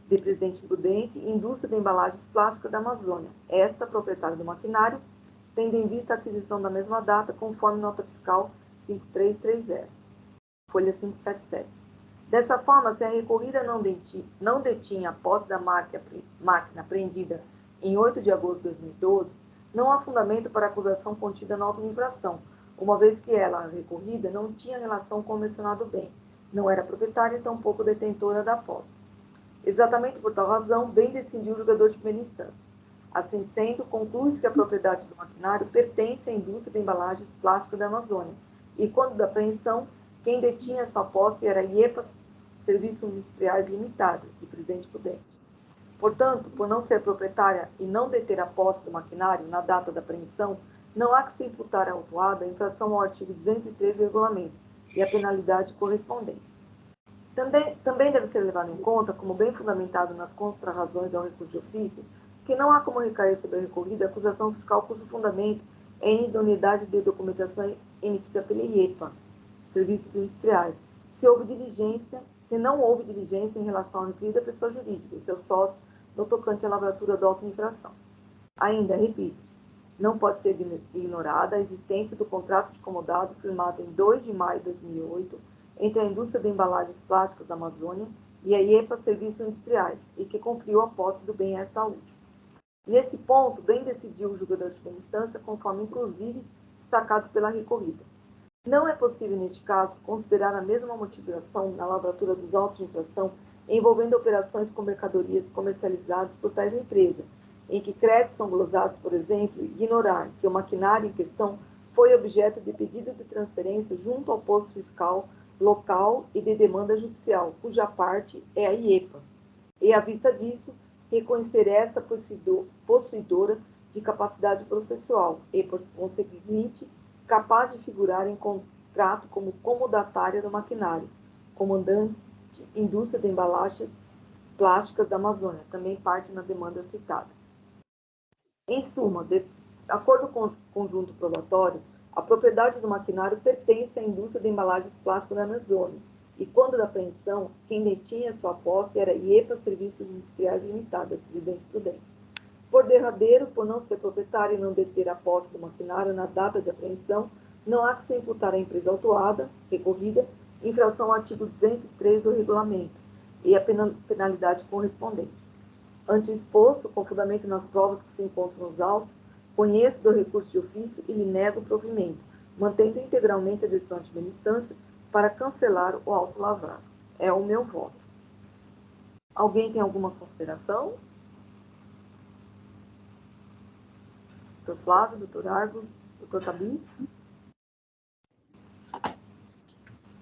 de Presidente Prudente, e Indústria de Embalagens Plásticas da Amazônia, esta proprietária do maquinário, tendo em vista a aquisição da mesma data, conforme nota fiscal 5330, folha 577. Dessa forma, se a recorrida não detinha a posse da máquina apreendida em 8 de agosto de 2012, não há fundamento para a acusação contida na auto-infração, uma vez que ela, a recorrida, não tinha relação com o mencionado bem, não era proprietária e tampouco detentora da posse. Exatamente por tal razão, bem decidiu o julgador de primeira instância. Assim sendo, conclui-se que a propriedade do maquinário pertence à indústria de embalagens plásticas da Amazônia, e quando da apreensão, quem detinha sua posse era a IEPA Serviços Industriais Limitada, de Presidente Prudente. Portanto, por não ser proprietária e não deter a posse do maquinário na data da apreensão, não há que se imputar à autuada a infração ao artigo 203 do regulamento e a penalidade correspondente. Também deve ser levado em conta, como bem fundamentado nas contrarrazões ao recurso de ofício, que não há como recair sobre a recorrida a acusação fiscal cujo fundamento é a inidoneidade de documentação emitida pela IEPA, Serviços Industriais, se não houve diligência em relação à referida pessoa jurídica e seu sócio no tocante à lavratura da auto-infração. Ainda, repito-se, não pode ser ignorada a existência do contrato de comodado firmado em 2 de maio de 2008 entre a indústria de embalagens plásticas da Amazônia e a IEPA Serviços Industriais, e que conferiu a posse do bem a esta última. Nesse ponto, bem decidiu o julgador de primeira instância, conforme inclusive destacado pela recorrida. Não é possível, neste caso, considerar a mesma motivação na lavratura dos autos de infração envolvendo operações com mercadorias comercializadas por tais empresas, em que créditos são glosados, por exemplo, e ignorar que o maquinário em questão foi objeto de pedido de transferência junto ao posto fiscal local e de demanda judicial, cuja parte é a IEPA, e, à vista disso, reconhecer esta possuidora de capacidade processual e, por conseguinte, capaz de figurar em contrato como comodatária do maquinário, comandante indústria de embalagens plásticas da Amazônia, também parte na demanda citada. Em suma, de acordo com o conjunto probatório, a propriedade do maquinário pertence à indústria de embalagens plásticas da Amazônia, e quando da apreensão, quem detinha sua posse era a IEPA Serviços Industriais Limitada, Presidente Prudente. Por derradeiro, por não ser proprietário e não deter a posse do maquinário na data de apreensão, não há que se imputar à empresa autuada, recorrida, infração ao artigo 203 do regulamento e a penalidade correspondente. Ante o exposto, com fundamento nas provas que se encontram nos autos, conheço do recurso de ofício e lhe nego o provimento, mantendo integralmente a decisão de primeira instância para cancelar o auto lavrado. É o meu voto. Alguém tem alguma consideração? Doutor Flávio, doutor Argos, doutor Tabi?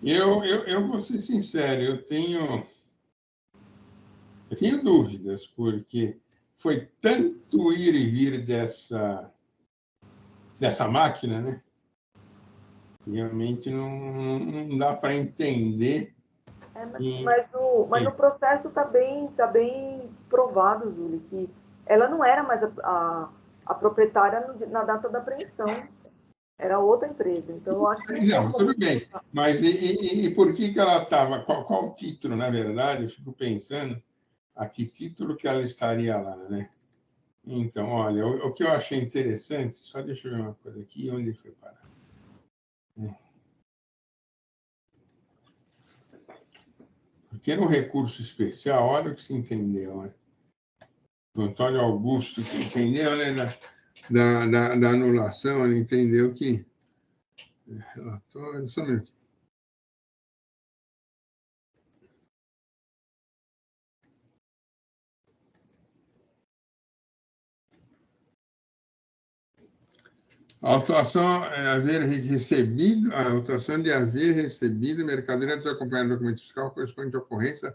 Eu vou ser sincero, eu tenho dúvidas, porque foi tanto ir e vir dessa máquina, né? Realmente não dá para entender. Mas no processo está bem provado, Júlio, que ela não era mais a proprietária na data da apreensão. Era outra empresa. Então, eu acho que... Não, tudo bem. Mas e por que ela estava... Qual o título, na verdade? Eu fico pensando a que título que ela estaria lá, né? Então, olha, o que eu achei interessante... Só deixa eu ver uma coisa aqui. Onde foi parar? Porque no recurso especial, olha o que se entendeu, né? O Antônio Augusto, que entendeu, né? Da anulação, ele entendeu que... Relatório, só um minutinho. A autuação de haver recebido mercadoria desacompanhada do documento fiscal correspondente à ocorrência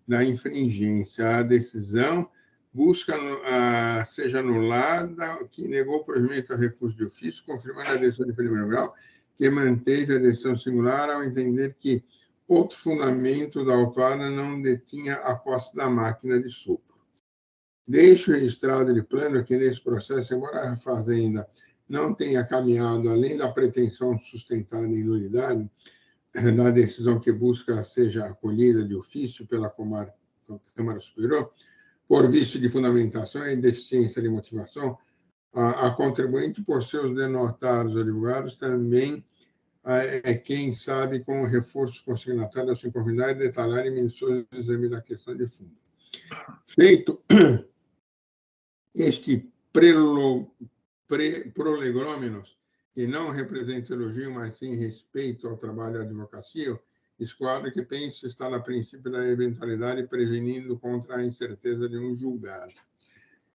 da infringência. A decisão busca seja anulada, que negou o provimento ao recurso de ofício, confirmando a decisão de primeiro grau, que manteve a decisão singular ao entender que outro fundamento da autuada não detinha a posse da máquina de sopro. Deixo registrado de plano que, nesse processo, embora a Fazenda não tenha caminhado além da pretensão sustentada em nulidade, na decisão que busca seja acolhida de ofício pela Câmara Superior, por vício de fundamentação e deficiência de motivação, a contribuinte, por seus denotados advogados, também é quem sabe com o reforço consignatário ao se convidar e detalhar em minucioso exame da questão de fundo. Feito este prolegômenos, que não representa elogio, mas sim respeito ao trabalho da advocacia, esquadro que pensa estar no princípio da eventualidade, prevenindo contra a incerteza de um julgado.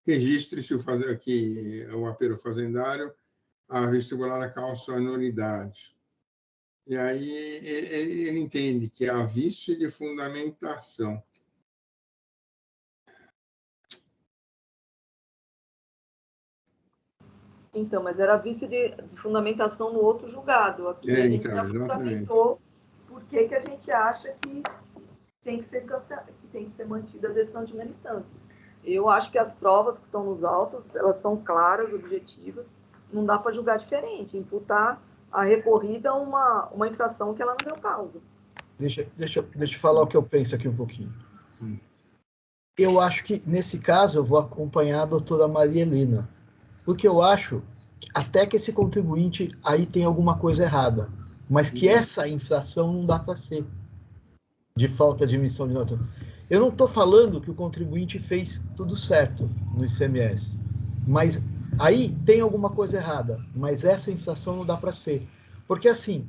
Registre-se aqui o apelo fazendário a vestibular a causa nulidade. E aí ele entende que há vício de fundamentação. Então, mas era vício de fundamentação no outro julgado. Aqui a gente já fundamentou por que a gente acha que tem que ser mantida a decisão de primeira instância. Eu acho que as provas que estão nos autos, elas são claras, objetivas, não dá para julgar diferente, imputar a recorrida uma infração que ela não deu causa. Deixa eu falar o que eu penso aqui um pouquinho. Eu acho que, nesse caso, eu vou acompanhar a doutora Maria Helena, porque eu acho até que esse contribuinte aí tem alguma coisa errada, mas que essa infração não dá para ser de falta de emissão de nota. Eu não estou falando que o contribuinte fez tudo certo no ICMS, mas aí tem alguma coisa errada, mas essa infração não dá para ser. Porque, assim,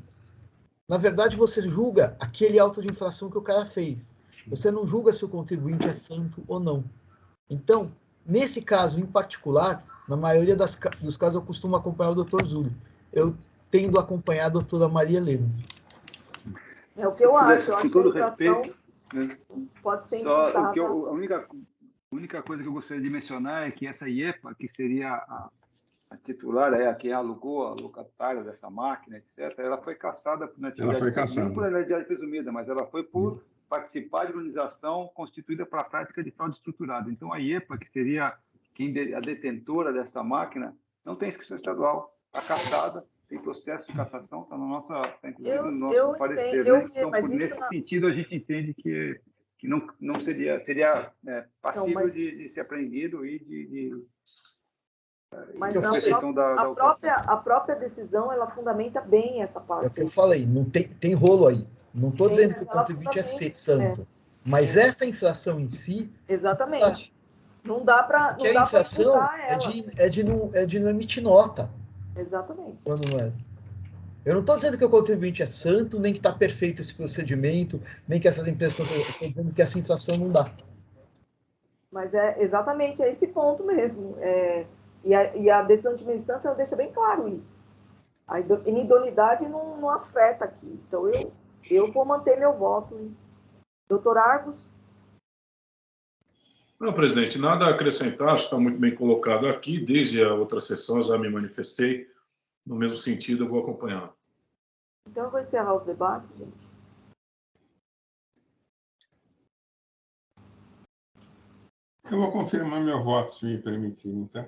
na verdade, você julga aquele auto de infração que o cara fez. Você não julga se o contribuinte é santo ou não. Então, nesse caso em particular, na maioria dos casos, eu costumo acompanhar o Dr. Zúlio. Eu tendo a acompanhar a doutora Maria Helena. É o que eu acho. Eu acho com todo que a infração respeito, né? pode ser Só imputada. a única coisa que eu gostaria de mencionar é que essa IEPA, que seria a titular, quem alugou, a locatária dessa máquina, etc., ela foi cassada por não por identidade presumida, mas ela foi por participar de organização constituída para a prática de fraude estruturada. Então, a IEPA, que seria a detentora dessa máquina, não tem inscrição estadual, está cassada, tem processo de cassação, está inclusive no nosso parecer. Então, nesse sentido, a gente entende que não seria passível de ser apreendido e de mas a própria decisão, ela fundamenta bem essa parte. É o que eu falei, não tem rolo aí. Não estou dizendo que o contribuinte é santo, mas essa infração em si... Exatamente. Não dá para Porque a infração é de não emitir nota. Exatamente. Quando não é. Eu não estou dizendo que o contribuinte é santo, nem que está perfeito esse procedimento, nem que essas empresas estão dizendo que essa infração não dá. Mas é exatamente esse ponto mesmo. E a decisão de primeira instância ela deixa bem claro isso. A inidoneidade não afeta aqui. Então, eu vou manter meu voto. Doutor Argos? Não, presidente, nada a acrescentar, acho que está muito bem colocado aqui. Desde a outra sessão já me manifestei. No mesmo sentido, eu vou acompanhar. Então, eu vou encerrar os debates, gente. Eu vou confirmar meu voto, se me permitirem, tá?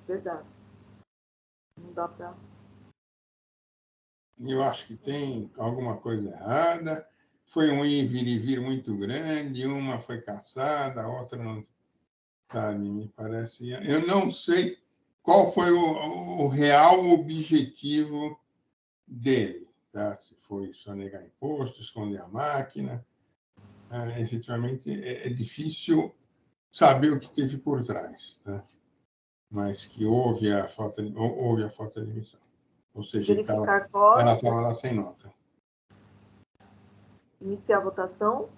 Verdade. Não dá para... Eu acho que tem alguma coisa errada. Foi um ir e vir muito grande, uma foi cassada, a outra não... Sabe, me parece... Eu não sei qual foi o real objetivo dele, tá? Se foi sonegar imposto, esconder a máquina. Efetivamente, é difícil saber o que teve por trás, tá? Mas que houve a falta de emissão. Ou seja, ela estava lá sem nota. Iniciar a votação.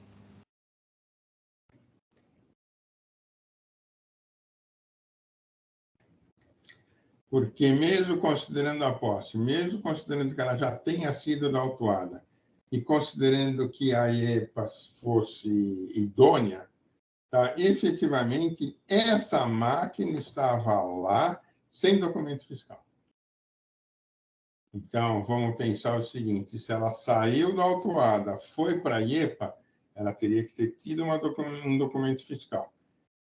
Porque mesmo considerando a posse, mesmo considerando que ela já tenha sido autuada e considerando que a IEPA fosse idônea, tá? Efetivamente, essa máquina estava lá sem documento fiscal. Então, vamos pensar o seguinte, se ela saiu da autuada, foi para a IEPA, ela teria que ter tido um documento fiscal.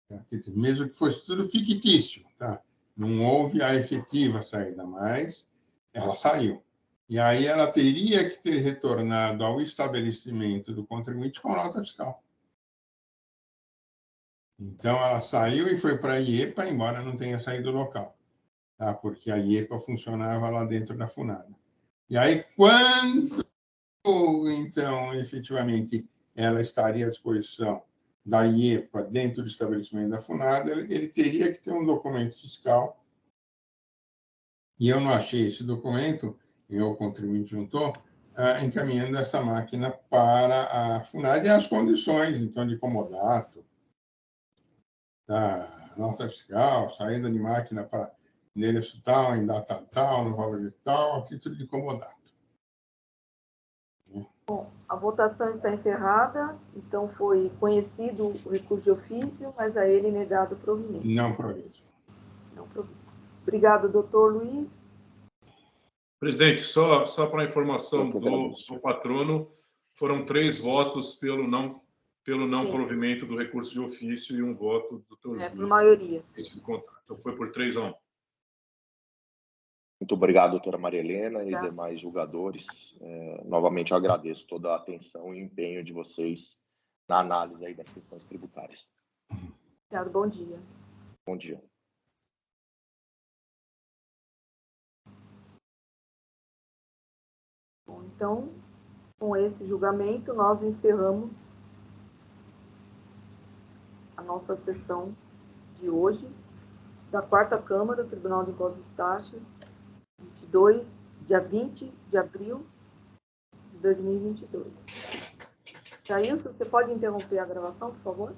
Tá? Mesmo que fosse tudo fictício, tá? Não houve a efetiva saída, mas ela saiu. E aí ela teria que ter retornado ao estabelecimento do contribuinte com nota fiscal. Então, ela saiu e foi para a IEPA, embora não tenha saído do local, tá? Porque a IEPA funcionava lá dentro da FUNADA. E aí, quando, então, efetivamente, ela estaria à disposição da IEPA dentro do estabelecimento da FUNAD, ele teria que ter um documento fiscal, e eu não achei esse documento, o contribuinte juntou, encaminhando essa máquina para a FUNAD e as condições, então, de comodato, da nota fiscal, saída de máquina para endereço tal, em data tal, no valor de tal, a título de comodato. Bom, a votação está encerrada, então foi conhecido o recurso de ofício, mas a ele negado provimento. Não provimento. Não provimento. Obrigado, doutor Luiz. Presidente, só para a informação do patrono, foram 3 votos pelo não provimento do recurso de ofício e 1 voto do doutor por maioria. Então, foi por 3-1. Muito obrigado, doutora Maria Helena e demais julgadores. Novamente, eu agradeço toda a atenção e empenho de vocês na análise aí das questões tributárias. Obrigado, bom dia. Bom dia. Bom, então, com esse julgamento, nós encerramos a nossa sessão de hoje da 4ª Câmara do Tribunal de Impostos e Taxas, dia 20 de abril de 2022. Jailson, você pode interromper a gravação, por favor?